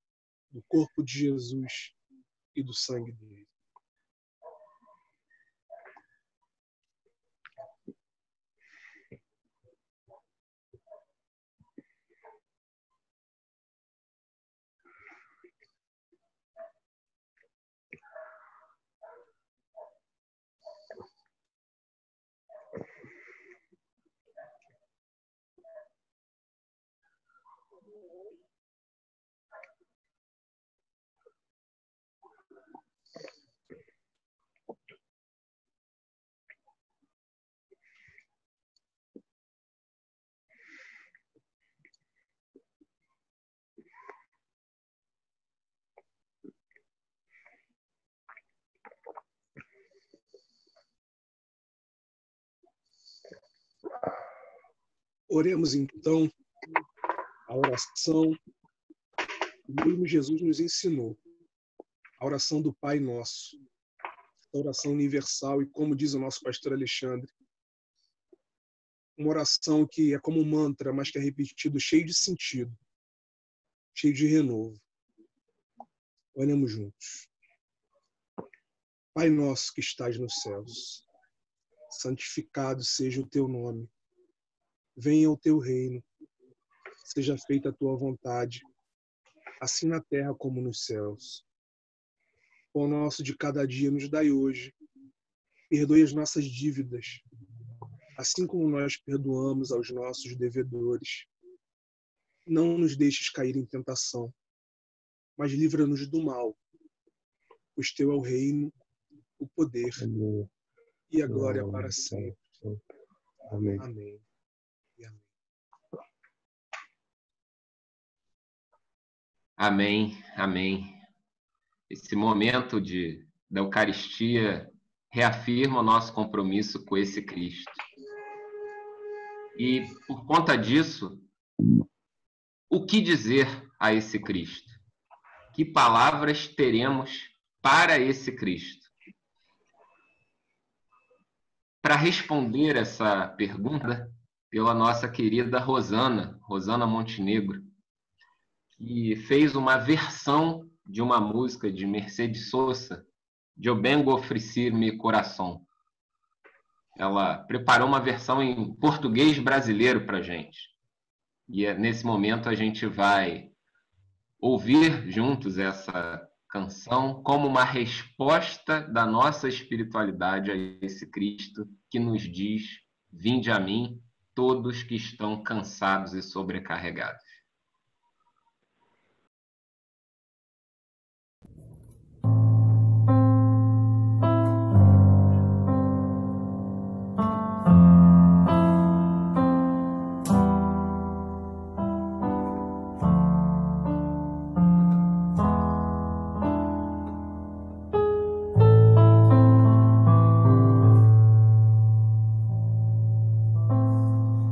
do corpo de Jesus e do sangue dele. Oremos então a oração que o mesmo Jesus nos ensinou, a oração do Pai Nosso, a oração universal e, como diz o nosso pastor Alexandre, uma oração que é como um mantra, mas que é repetido, cheio de sentido, cheio de renovo. Oremos juntos. Pai nosso que estás nos céus, santificado seja o teu nome. Venha o teu reino, seja feita a tua vontade, assim na terra como nos céus. O pão nosso de cada dia nos dai hoje. Perdoe as nossas dívidas, assim como nós perdoamos aos nossos devedores. Não nos deixes cair em tentação, mas livra-nos do mal, pois teu é o reino, o poder e a glória para sempre. Amém. Amém. E amém. Amém, amém. Esse momento da Eucaristia reafirma o nosso compromisso com esse Cristo. E, por conta disso, o que dizer a esse Cristo? Que palavras teremos para esse Cristo? Para responder essa pergunta, pela nossa querida Rosana Montenegro, que fez uma versão de uma música de Mercedes Sosa, Eu Vengo Oferecer Mi Coração. Ela preparou uma versão em português brasileiro para a gente. E nesse momento a gente vai ouvir juntos essa canção como uma resposta da nossa espiritualidade a esse Cristo que nos diz: vinde a mim, todos que estão cansados e sobrecarregados.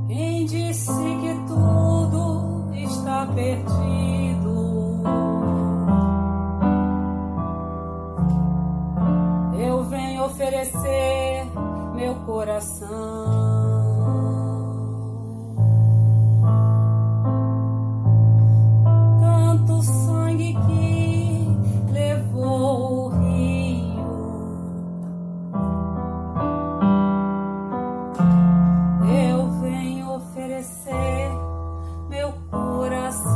Quem disse que tudo está perdido? Eu venho oferecer meu coração. Tanto sangue que levou o rio, eu venho oferecer meu coração.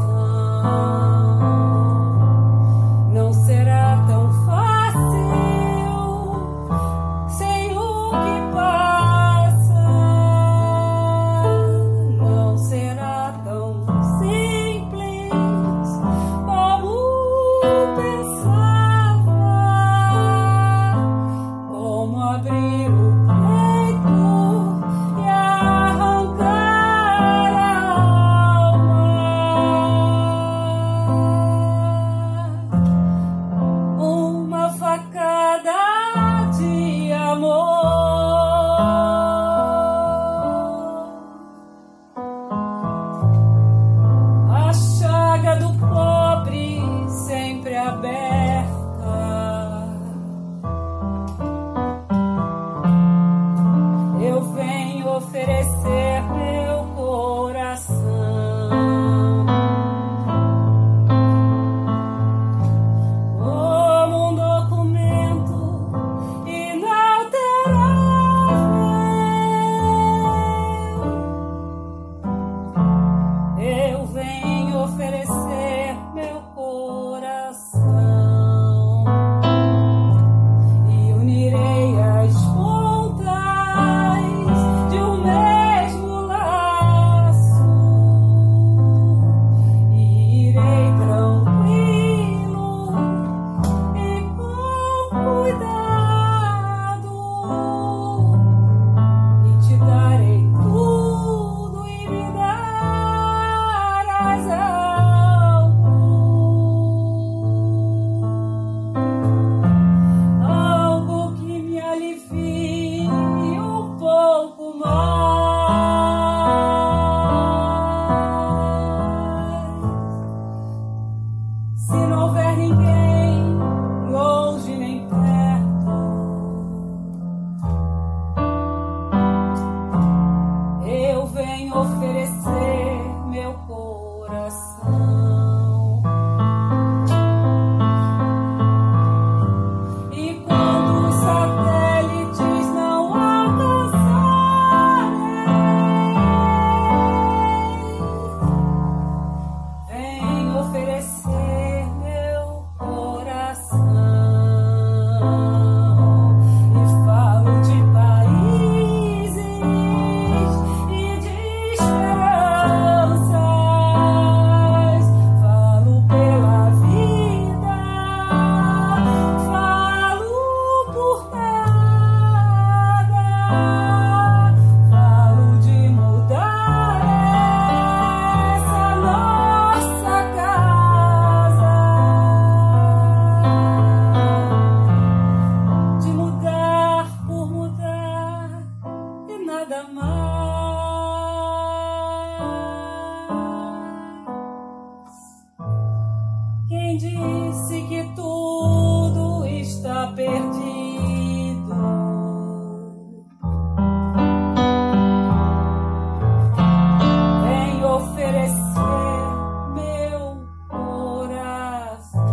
Não será tão fácil sem o que passa. Não será tão simples como pensava. Como abrir o peito e arrancar a alma. Uma facada de amor. A chaga do pobre sempre aberta. Eu venho oferecer meu coração. Como um documento inalterável, eu venho oferecer meu coração e unirei as pontas de um mesmo laço e irei tranquilo e com cuidado e te darei tudo e me darás algo que me alivie um pouco mais. Se não houver ninguém longe nem perto, eu venho oferecer meu coração. E quando os satélites não alcançarem, venho oferecer meu coração. E falo de países e de esperanças. Falo pela vida, falo por nada. Falo de mudar essa nossa casa, de mudar por mudar e nada mais. Quem disse que tudo está perdido? Venho oferecer meu coração.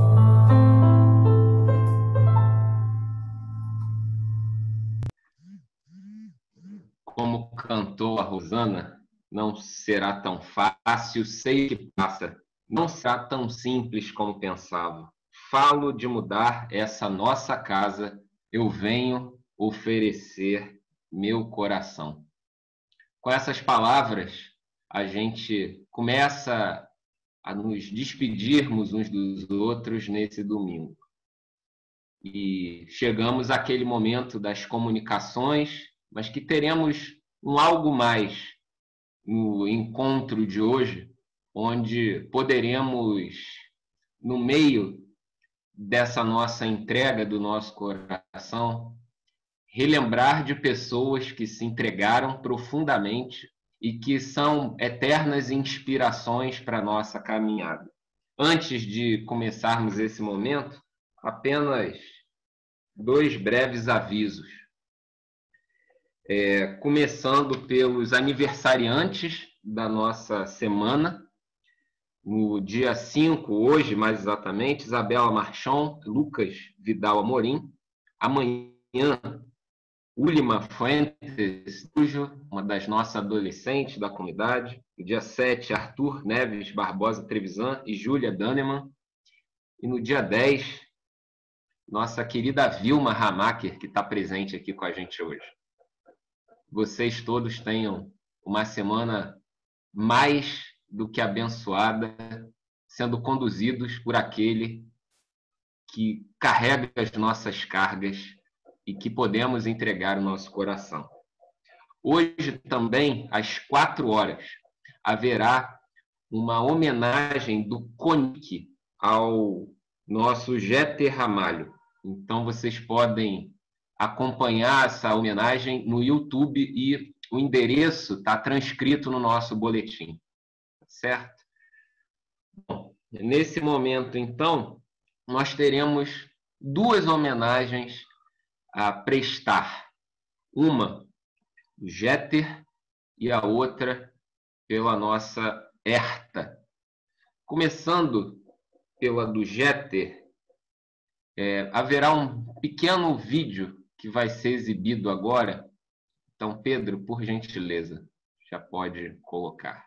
Como cantou a Rosana, não será tão fácil, sei que passa. não será tão simples como pensava. Falo de mudar essa nossa casa, eu venho oferecer meu coração. Com essas palavras, a gente começa a nos despedirmos uns dos outros nesse domingo. E chegamos àquele momento das comunicações, mas que teremos um algo mais no encontro de hoje, onde poderemos, no meio dessa nossa entrega do nosso coração, relembrar de pessoas que se entregaram profundamente e que são eternas inspirações para a nossa caminhada. Antes de começarmos esse momento, apenas 2 breves avisos. Começando pelos aniversariantes da nossa semana. No dia 5, hoje mais exatamente, Isabela Marchon, Lucas Vidal Amorim. Amanhã, Úlima Fuentes, uma das nossas adolescentes da comunidade. No dia 7, Arthur Neves Barbosa Trevisan e Júlia Daneman. E no dia 10, nossa querida Vilma Hamaker, que está presente aqui com a gente hoje. Vocês todos tenham uma semana mais do que abençoada, sendo conduzidos por aquele que carrega as nossas cargas e que podemos entregar o nosso coração. Hoje também, às 4 horas, haverá uma homenagem do CONIC ao nosso Jeter Ramalho. Então, vocês podem acompanhar essa homenagem no YouTube e o endereço está transcrito no nosso boletim. Certo? Bom, nesse momento, então, nós teremos 2 homenagens a prestar. Uma do Jeter e a outra pela nossa Herta. Começando pela do Jeter, haverá um pequeno vídeo que vai ser exibido agora. Então, Pedro, por gentileza, já pode colocar.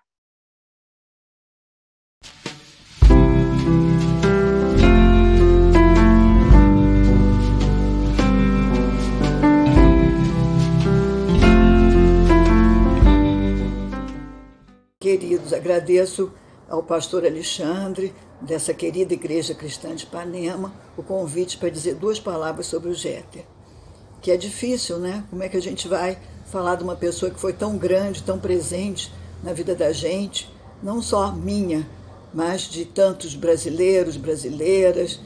Queridos, agradeço ao pastor Alexandre, dessa querida Igreja Cristã de Ipanema, o convite para dizer 2 palavras sobre o Jeter. Que é difícil, né? Como é que a gente vai falar de uma pessoa que foi tão grande, tão presente na vida da gente, não só minha, mas de tantos brasileiros, brasileiras,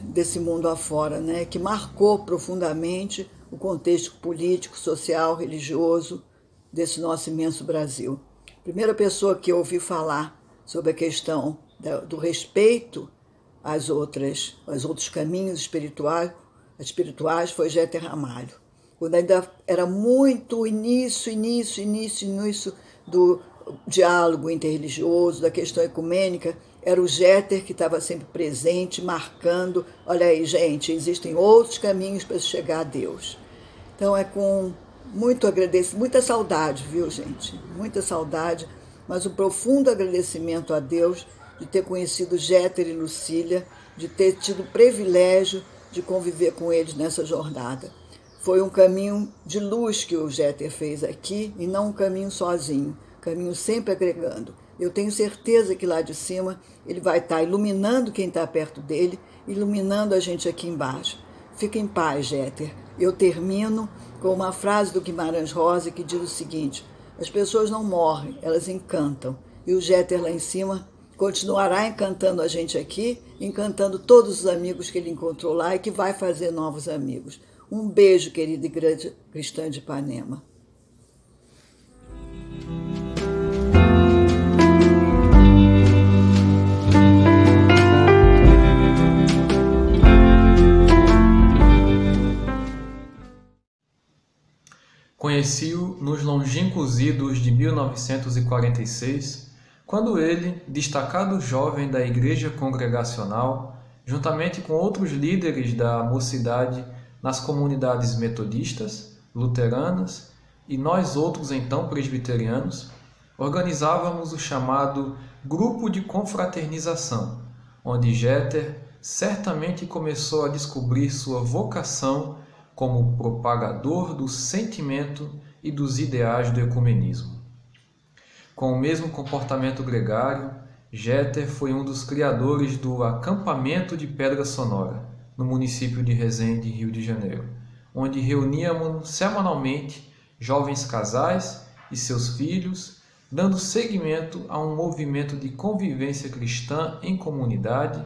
desse mundo afora, né? Que marcou profundamente o contexto político, social, religioso desse nosso imenso Brasil. A primeira pessoa que eu ouvi falar sobre a questão do respeito às outros caminhos espirituais foi Jeter Ramalho. Quando ainda era muito início do diálogo interreligioso, da questão ecumênica, era o Jeter que estava sempre presente, marcando, olha aí, gente, existem outros caminhos para chegar a Deus. Então é com muito agradecimento, muita saudade, viu, gente? Muita saudade, mas um profundo agradecimento a Deus de ter conhecido Jeter e Lucília, de ter tido o privilégio de conviver com eles nessa jornada. Foi um caminho de luz que o Jeter fez aqui e não um caminho sozinho, caminho sempre agregando. Eu tenho certeza que lá de cima ele vai estar iluminando quem está perto dele, iluminando a gente aqui embaixo. Fica em paz, Jeter. Eu termino com uma frase do Guimarães Rosa que diz o seguinte: as pessoas não morrem, elas encantam. E o Jeter lá em cima continuará encantando a gente aqui, encantando todos os amigos que ele encontrou lá e que vai fazer novos amigos. Um beijo, querida Igreja Cristã de Ipanema. Conheci-o nos longínquos idos de 1946, quando ele, destacado jovem da Igreja Congregacional, juntamente com outros líderes da mocidade nas comunidades metodistas, luteranas e nós outros então presbiterianos, organizávamos o chamado Grupo de Confraternização, onde Jeter certamente começou a descobrir sua vocação como propagador do sentimento e dos ideais do ecumenismo. Com o mesmo comportamento gregário, Jeter foi um dos criadores do acampamento de Pedra Sonora, no município de Resende, Rio de Janeiro, onde reuníamos semanalmente jovens casais e seus filhos, dando seguimento a um movimento de convivência cristã em comunidade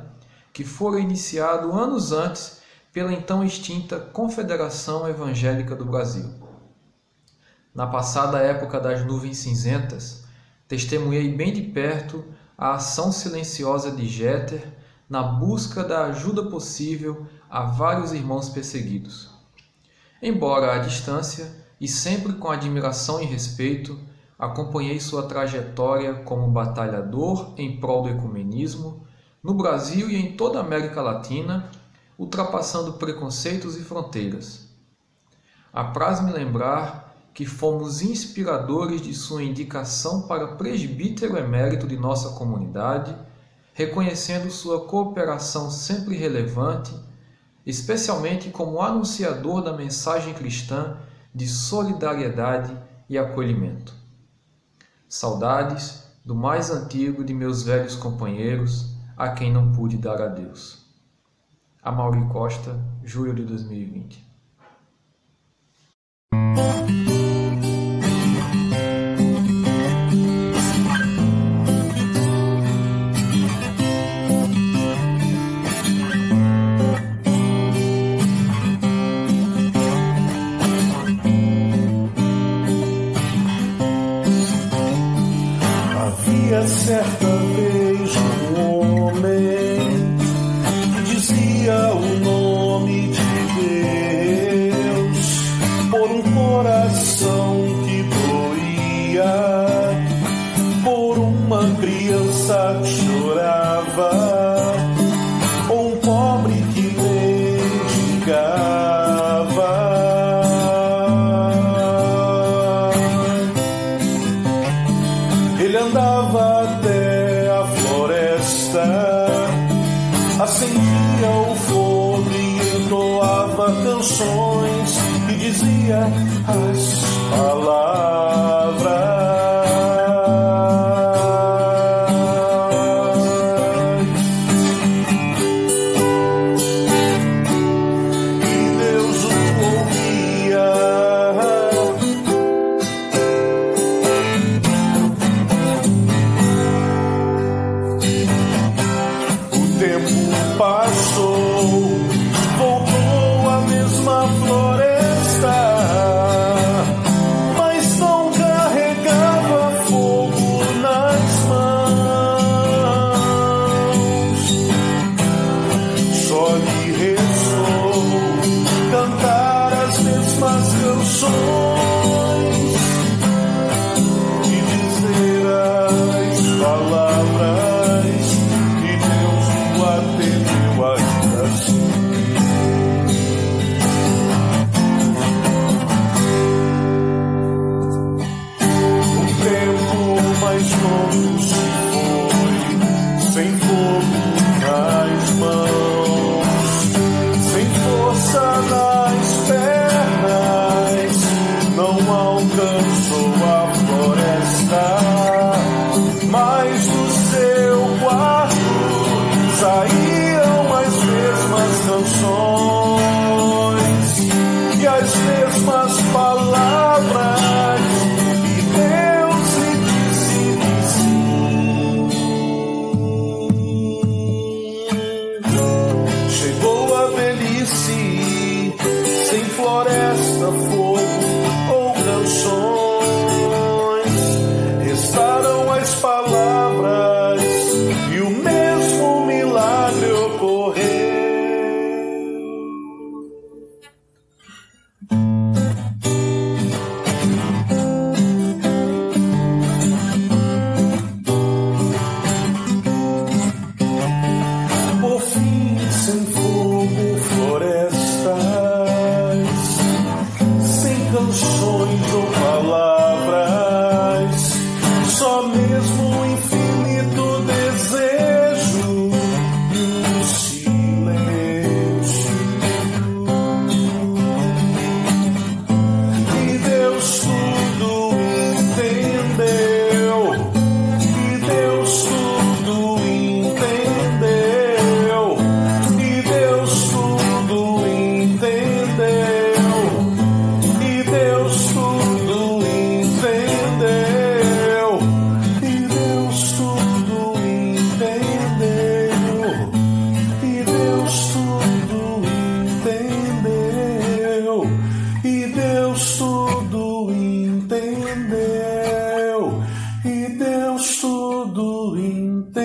que fora iniciado anos antes pela então extinta Confederação Evangélica do Brasil. Na passada época das nuvens cinzentas, testemunhei bem de perto a ação silenciosa de Jeter na busca da ajuda possível a vários irmãos perseguidos. Embora à distância e sempre com admiração e respeito, acompanhei sua trajetória como batalhador em prol do ecumenismo no Brasil e em toda a América Latina, ultrapassando preconceitos e fronteiras. Apraz-me lembrar que fomos inspiradores de sua indicação para presbítero emérito de nossa comunidade, reconhecendo sua cooperação sempre relevante, especialmente como anunciador da mensagem cristã de solidariedade e acolhimento. Saudades do mais antigo de meus velhos companheiros, a quem não pude dar adeus. Amaury Costa, julho de 2020. Havia certa vez um homem que dizia o nome de Deus por um coração que doía, por uma criança que chorava, ou um pobre que mendigava. Ele andava até a floresta, acendia o fogo e entoava canções e dizia as palavras. E Deus o ouvia. O tempo passou, voltou a mesma floresta, mas não carregava fogo nas mãos. Só lhe restou cantar as mesmas canções e dizer as palavras, e Deus o atendeu ainda assim. O tempo mais longo se foi, sem fogo nas mãos, sem força nas pernas, não alcançou a floresta, mas do seu quarto saíam as mesmas canções e as mesmas palavras. E Deus lhe disse que sim. Chegou a velhice, sem floresta, fogo ou canções. Restaram as palavras e o mesmo milagre ocorreu. Por fim, sem fogo, florestas, Deus tudo entendeu, e Deus tudo entendeu.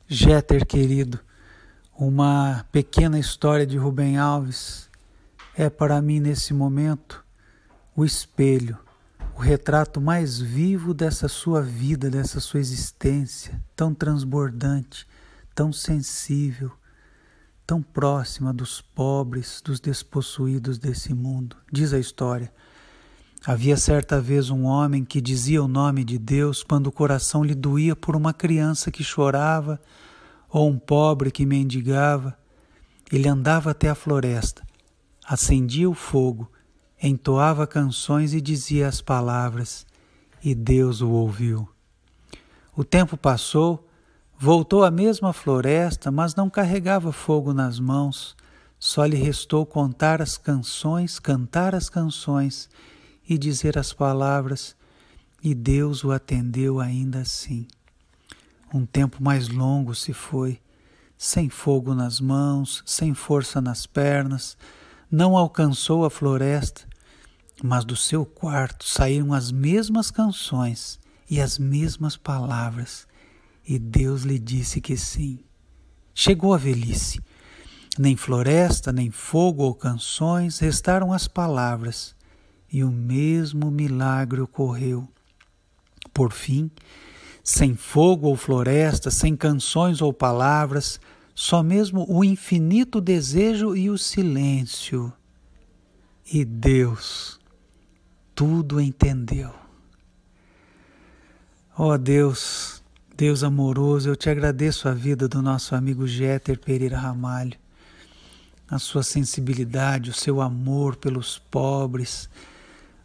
Jeter, querido, uma pequena história de Rubem Alves é para mim nesse momento o espelho, o retrato mais vivo dessa sua vida, dessa sua existência, tão transbordante, tão sensível, tão próxima dos pobres, dos despossuídos desse mundo. Diz a história: havia certa vez um homem que dizia o nome de Deus quando o coração lhe doía por uma criança que chorava ou um pobre que mendigava. Ele andava até a floresta, acendia o fogo, entoava canções e dizia as palavras, e Deus o ouviu. O tempo passou, voltou à mesma floresta, mas não carregava fogo nas mãos, só lhe restou contar as canções, cantar as canções e dizer as palavras, e Deus o atendeu ainda assim. Um tempo mais longo se foi, sem fogo nas mãos, sem força nas pernas, não alcançou a floresta, mas do seu quarto saíram as mesmas canções e as mesmas palavras, e Deus lhe disse que sim. Chegou a velhice, nem floresta, nem fogo ou canções, restaram as palavras, e o mesmo milagre ocorreu. Por fim, sem fogo ou floresta, sem canções ou palavras, só mesmo o infinito desejo e o silêncio. E Deus tudo entendeu. Ó Deus, Deus amoroso, eu te agradeço a vida do nosso amigo Jeter Pereira Ramalho, a sua sensibilidade, o seu amor pelos pobres,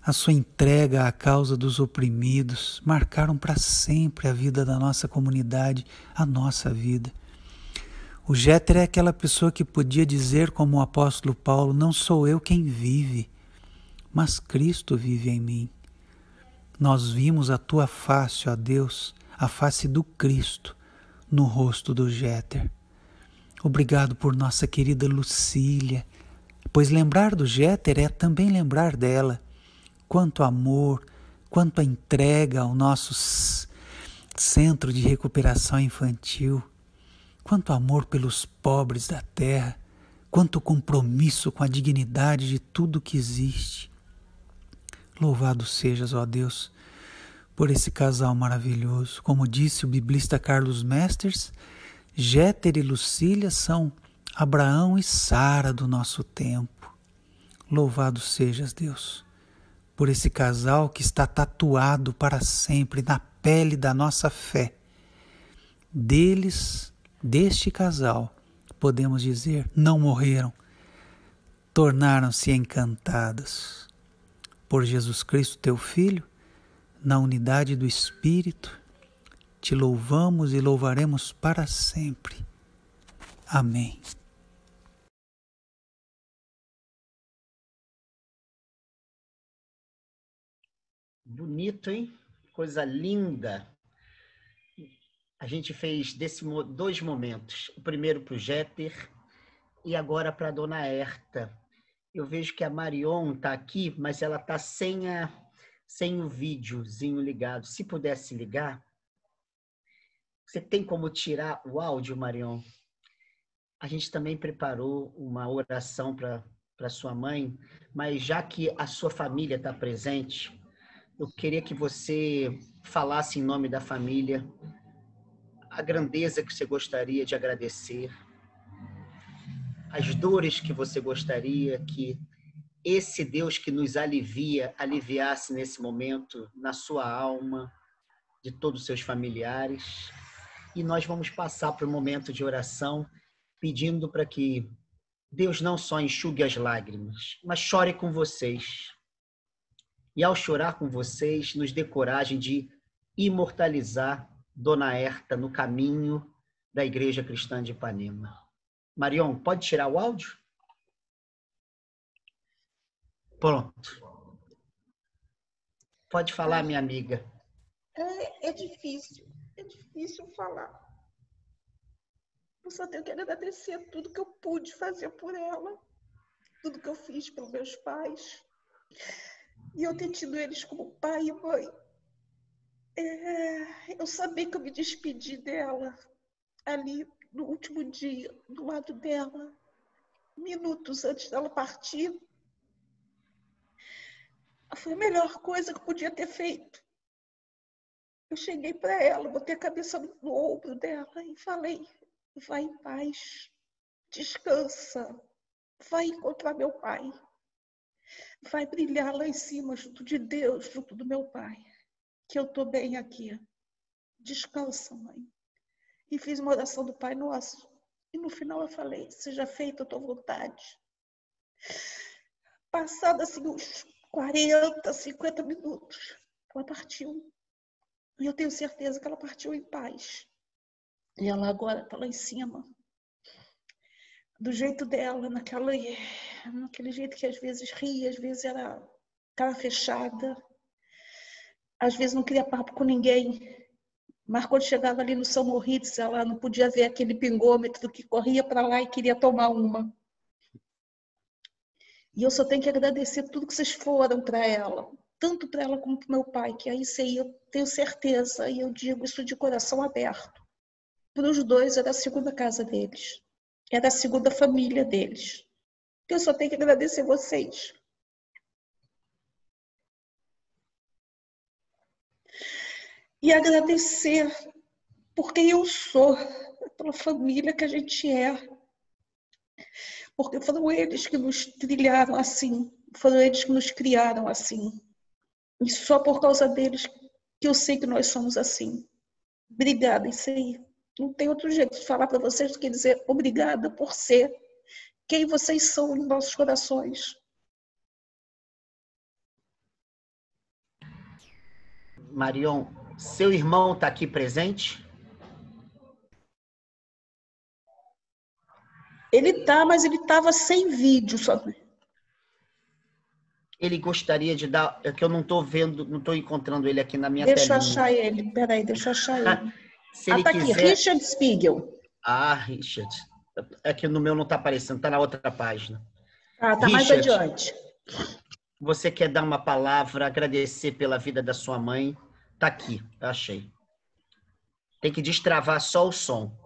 a sua entrega à causa dos oprimidos, marcaram para sempre a vida da nossa comunidade, a nossa vida. O Jeter é aquela pessoa que podia dizer, como o apóstolo Paulo, não sou eu quem vive, mas Cristo vive em mim. Nós vimos a tua face, ó Deus, a face do Cristo, no rosto do Jeter. Obrigado por nossa querida Lucília, pois lembrar do Jeter é também lembrar dela. Quanto amor, quanto entrega ao nosso centro de recuperação infantil, quanto amor pelos pobres da terra, quanto compromisso com a dignidade de tudo que existe. Louvado sejas, ó Deus, por esse casal maravilhoso. Como disse o biblista Carlos Mesters, Jeter e Lucília são Abraão e Sara do nosso tempo. Louvado sejas, Deus, por esse casal que está tatuado para sempre na pele da nossa fé. Deste casal, podemos dizer, não morreram, tornaram-se encantados. Por Jesus Cristo, teu Filho, na unidade do Espírito, te louvamos e louvaremos para sempre. Amém. Bonito, hein? Coisa linda. A gente fez dois momentos. O primeiro para o Jeter e agora para a Dona Herta. Eu vejo que a Marion está aqui, mas ela está sem o videozinho ligado. Se pudesse ligar, você tem como tirar o áudio, Marion? A gente também preparou uma oração para sua mãe, mas já que a sua família está presente, eu queria que você falasse em nome da família a grandeza que você gostaria de agradecer, as dores que você gostaria que esse Deus que nos aliviasse nesse momento na sua alma, de todos os seus familiares. E nós vamos passar para o momento de oração, pedindo para que Deus não só enxugue as lágrimas, mas chore com vocês. E ao chorar com vocês, nos dê coragem de imortalizar Dona Herta no caminho da Igreja Cristã de Ipanema. Marion, pode tirar o áudio? Pronto. Pode falar, minha amiga. É difícil falar. Eu só tenho que agradecer tudo que eu pude fazer por ela, tudo que eu fiz pelos meus pais, e eu ter tido eles como pai e mãe. Eu sabia que eu me despedi dela ali no último dia, do lado dela, minutos antes dela partir. Foi a melhor coisa que eu podia ter feito. Eu cheguei para ela, botei a cabeça no ombro dela e falei: vai em paz, descansa, vai encontrar meu pai, vai brilhar lá em cima, junto de Deus, junto do meu pai, que eu estou bem aqui. Descansa, mãe. E fiz uma oração do Pai Nosso. E no final eu falei: seja feita a tua vontade. Passado assim uns 40, 50 minutos, ela partiu. E eu tenho certeza que ela partiu em paz. E ela agora está lá em cima, do jeito dela, naquele jeito que às vezes ria, às vezes era cara fechada, às vezes não queria papo com ninguém. Mas quando chegava ali no São Moritz, ela não podia ver aquele pingômetro que corria para lá e queria tomar uma. E eu só tenho que agradecer tudo que vocês foram para ela, tanto para ela como para o meu pai, que aí eu tenho certeza, e eu digo isso de coração aberto. Para os dois era a segunda casa deles, era a segunda família deles. Eu só tenho que agradecer vocês. E agradecer por quem eu sou, pela família que a gente é. Porque foram eles que nos trilharam assim, foram eles que nos criaram assim. E só por causa deles que eu sei que nós somos assim. Obrigada, isso aí. Não tem outro jeito de falar para vocês do que dizer obrigada por ser quem vocês são nos nossos corações. Marion, seu irmão está aqui presente? Ele tá, mas ele estava sem vídeo. Só. Ele gostaria de dar... É que eu não estou vendo, não estou encontrando ele aqui na minha telinha. Deixa eu achar ele. Peraí, deixa eu achar ele. Se ele tá quiser... aqui, Richard Spiegel. Richard. É que no meu não está aparecendo, está na outra página. Tá Richard, mais adiante. Você quer dar uma palavra, agradecer pela vida da sua mãe? Tá aqui, eu achei. Tem que destravar só o som.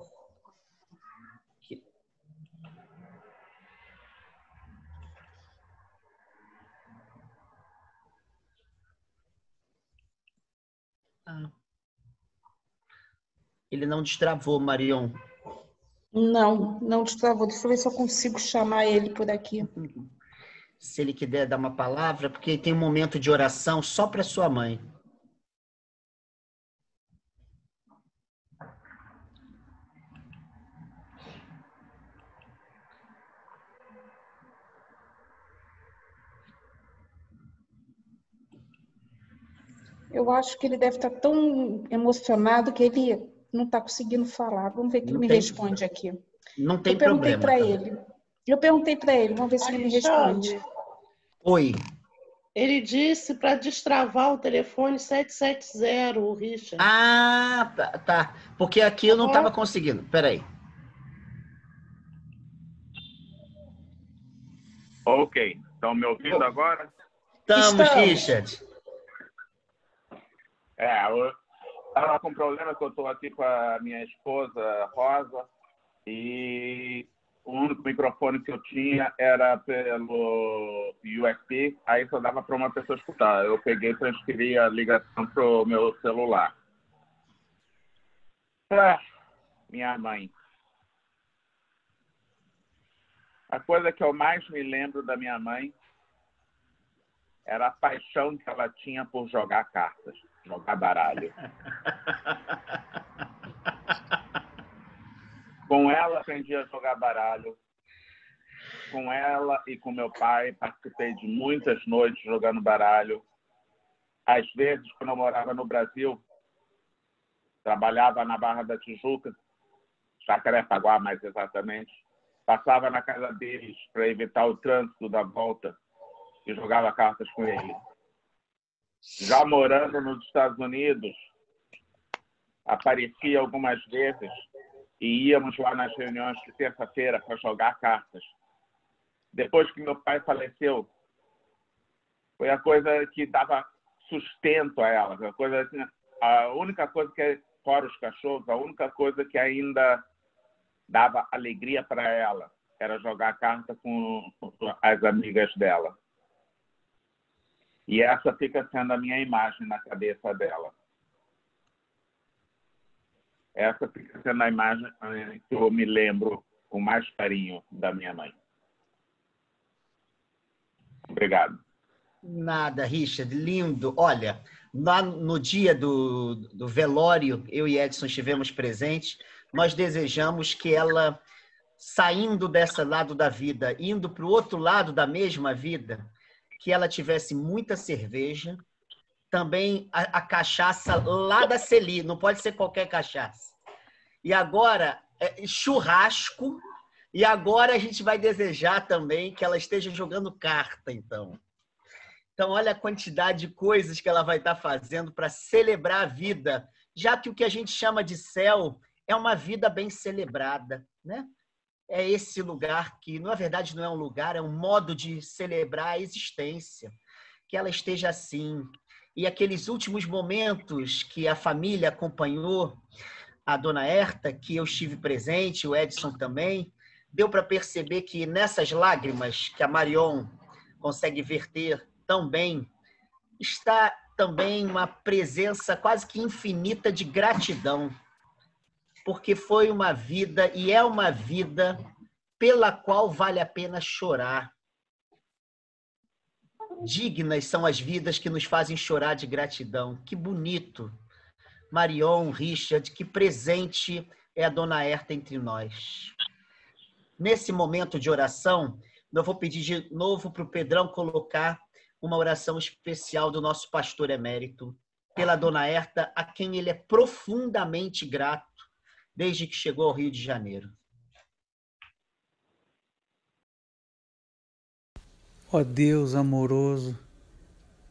Ele não destravou, Marion. Não destravou. Deixa eu ver se eu consigo chamar ele por aqui. Se ele quiser dar uma palavra, porque tem um momento de oração só para sua mãe. Eu acho que ele deve estar tão emocionado que ele não está conseguindo falar. Vamos ver que ele me responde aqui. Não tem problema. Eu perguntei para ele, vamos ver se ele me responde. Oi. Ele disse para destravar o telefone 770, o Richard. Tá. Porque aqui eu não estava conseguindo. Peraí. Ok. Estão me ouvindo agora? Estamos, Richard. Eu estava com problema que eu estou aqui com a minha esposa, Rosa, e o único microfone que eu tinha era pelo USB, aí só dava para uma pessoa escutar. Eu peguei e transferi a ligação para o meu celular. Minha mãe. A coisa que eu mais me lembro da minha mãe era a paixão que ela tinha por jogar cartas, jogar baralho. Com ela aprendi a jogar baralho. Com ela e com meu pai participei de muitas noites jogando baralho. Às vezes, quando eu morava no Brasil, trabalhava na Barra da Tijuca, Jacarepaguá mais exatamente, passava na casa deles para evitar o trânsito da volta e jogava cartas com ele. Já morando nos Estados Unidos, aparecia algumas vezes e íamos lá nas reuniões de terça-feira para jogar cartas. Depois que meu pai faleceu, foi a coisa que dava sustento a ela. A única coisa que, fora os cachorros, a única coisa que ainda dava alegria para ela era jogar carta com as amigas dela. E essa fica sendo a minha imagem na cabeça dela. Essa fica sendo a imagem que eu me lembro com mais carinho da minha mãe. Obrigado. Nada, Richard, lindo. Olha, no dia do velório, eu e Edson estivemos presentes, nós desejamos que ela, saindo desse lado da vida, indo para o outro lado da mesma vida, que ela tivesse muita cerveja, também a cachaça lá da Celi, não pode ser qualquer cachaça. E agora, churrasco, e agora a gente vai desejar também que ela esteja jogando carta, então. Então, olha a quantidade de coisas que ela vai estar fazendo para celebrar a vida, já que o que a gente chama de céu é uma vida bem celebrada, né? É esse lugar que, na verdade, não é um lugar, é um modo de celebrar a existência. Que ela esteja assim. E aqueles últimos momentos que a família acompanhou a dona Herta, que eu estive presente, o Edson também, deu para perceber que nessas lágrimas que a Marion consegue verter tão bem, está também uma presença quase que infinita de gratidão, porque foi uma vida e é uma vida pela qual vale a pena chorar. Dignas são as vidas que nos fazem chorar de gratidão. Que bonito. Marion, Richard, que presente é a dona Herta entre nós. Nesse momento de oração, eu vou pedir de novo para o Pedrão colocar uma oração especial do nosso pastor emérito, pela dona Herta, a quem ele é profundamente grato desde que chegou ao Rio de Janeiro. Ó Deus amoroso,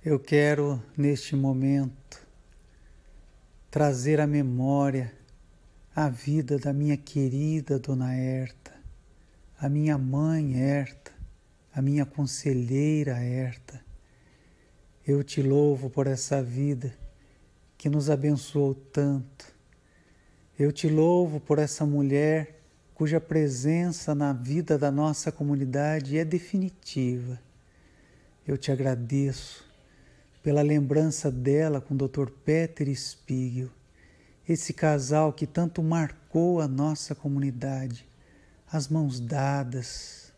eu quero, neste momento, trazer à memória a vida da minha querida dona Herta, a minha mãe Herta, a minha conselheira Herta. Eu te louvo por essa vida que nos abençoou tanto. Eu te louvo por essa mulher cuja presença na vida da nossa comunidade é definitiva. Eu te agradeço pela lembrança dela com o Dr. Peter Spiegel, esse casal que tanto marcou a nossa comunidade, as mãos dadas,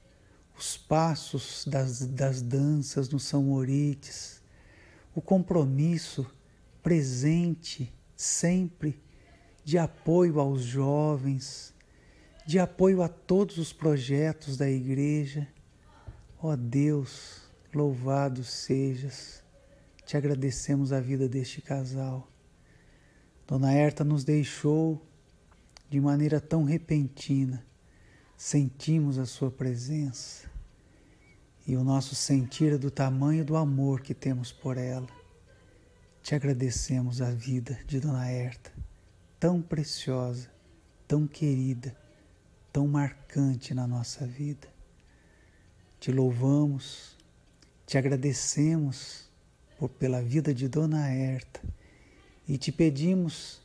os passos das danças no São Moritz, o compromisso presente sempre de apoio aos jovens, de apoio a todos os projetos da igreja. Ó Deus, louvado sejas, te agradecemos a vida deste casal. Dona Herta nos deixou de maneira tão repentina, sentimos a sua presença e o nosso sentir é do tamanho do amor que temos por ela. Te agradecemos a vida de Dona Herta, tão preciosa, tão querida, tão marcante na nossa vida. Te louvamos, te agradecemos pela vida de Dona Herta e te pedimos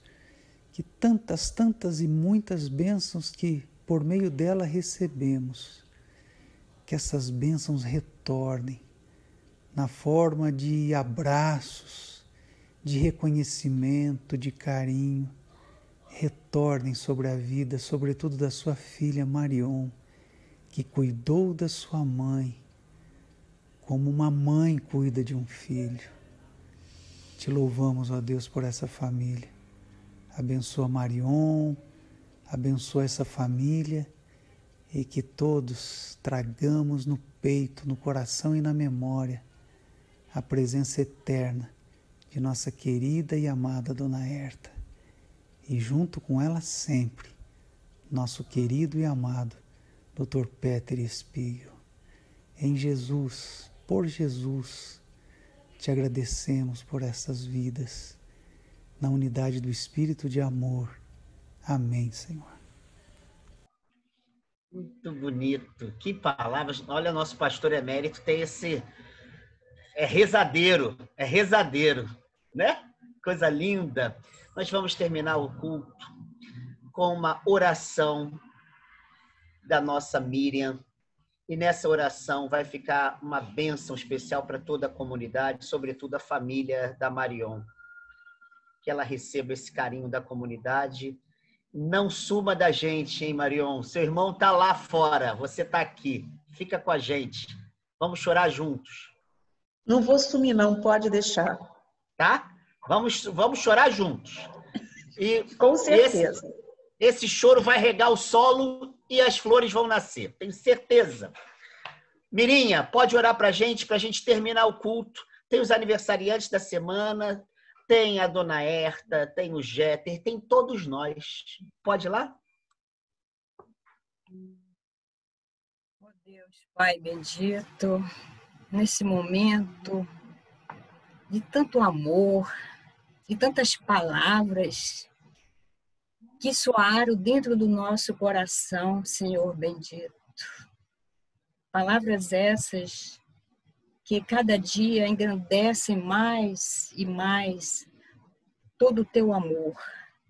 que tantas e muitas bênçãos que por meio dela recebemos, que essas bênçãos retornem na forma de abraços, de reconhecimento, de carinho, retornem sobre a vida, sobretudo da sua filha Marion, que cuidou da sua mãe, como uma mãe cuida de um filho. Te louvamos, ó Deus, por essa família. Abençoa Marion, abençoa essa família e que todos tragamos no peito, no coração e na memória a presença eterna de nossa querida e amada Dona Herta. E junto com ela sempre, nosso querido e amado Dr. Peter Spiegel. Em Jesus, por Jesus, Te agradecemos por essas vidas, na unidade do Espírito de amor. Amém, Senhor. Muito bonito. Que palavras. Olha, nosso pastor emérito tem esse... É rezadeiro, né? Coisa linda. Nós vamos terminar o culto com uma oração da nossa Miriam. E nessa oração vai ficar uma bênção especial para toda a comunidade, sobretudo a família da Marion. Que ela receba esse carinho da comunidade. Não suma da gente, hein, Marion? Seu irmão está lá fora, você está aqui. Fica com a gente. Vamos chorar juntos. Não vou sumir, não, pode deixar. Tá? Vamos chorar juntos. E com certeza. Esse choro vai regar o solo e as flores vão nascer. Tenho certeza. Mirinha, pode orar para a gente terminar o culto. Tem os aniversariantes da semana, tem a Dona Herta, tem o Jeter, tem todos nós. Pode ir lá? Oh Deus, Pai bendito, nesse momento de tanto amor, de tantas palavras que soaram dentro do nosso coração, Senhor bendito. Palavras essas que cada dia engrandecem mais e mais todo o teu amor.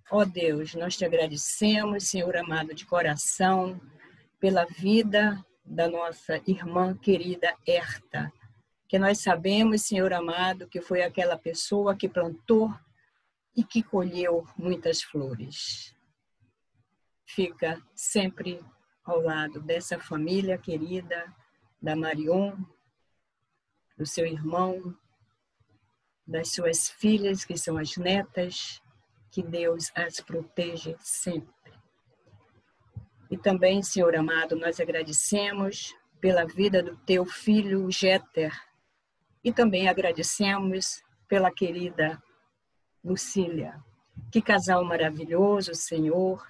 Ó Deus, nós te agradecemos, Senhor amado de coração, pela vida da nossa irmã querida Herta, que nós sabemos, Senhor amado, que foi aquela pessoa que plantou e que colheu muitas flores. Fica sempre ao lado dessa família querida, da Marion, do seu irmão, das suas filhas, que são as netas, que Deus as proteja sempre. E também, Senhor amado, nós agradecemos pela vida do teu filho Jeter, e também agradecemos pela querida Lucília. Que casal maravilhoso, Senhor,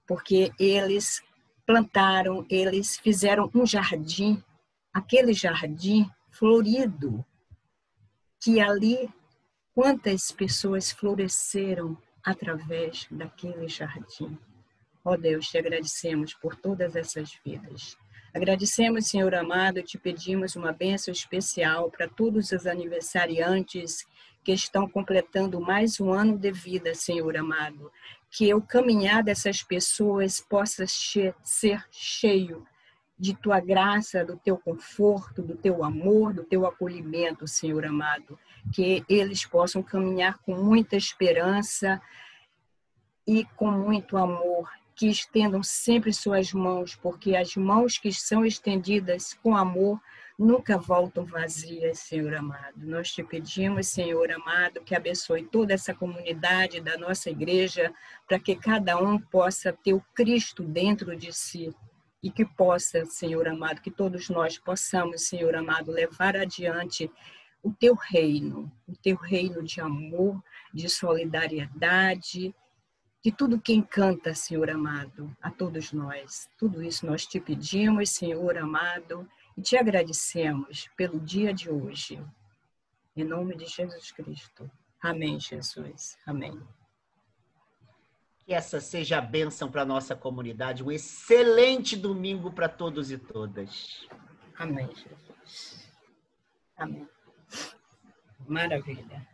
porque eles plantaram, eles fizeram um jardim, aquele jardim florido, que ali quantas pessoas floresceram através daquele jardim. Ó Deus, te agradecemos por todas essas vidas. Agradecemos, Senhor amado, e te pedimos uma bênção especial para todos os aniversariantes que estão completando mais um ano de vida, Senhor amado. Que o caminhar dessas pessoas possa ser cheio de tua graça, do teu conforto, do teu amor, do teu acolhimento, Senhor amado. Que eles possam caminhar com muita esperança e com muito amor. Que estendam sempre suas mãos, porque as mãos que são estendidas com amor nunca voltam vazias, Senhor amado. Nós te pedimos, Senhor amado, que abençoe toda essa comunidade da nossa igreja, para que cada um possa ter o Cristo dentro de si e que possa, Senhor amado, que todos nós possamos, Senhor amado, levar adiante o teu reino de amor, de solidariedade, de tudo que encanta, Senhor amado, a todos nós. Tudo isso nós te pedimos, Senhor amado, e te agradecemos pelo dia de hoje. Em nome de Jesus Cristo. Amém, Jesus. Amém. Que essa seja a bênção para a nossa comunidade. Um excelente domingo para todos e todas. Amém, Jesus. Amém. Maravilha.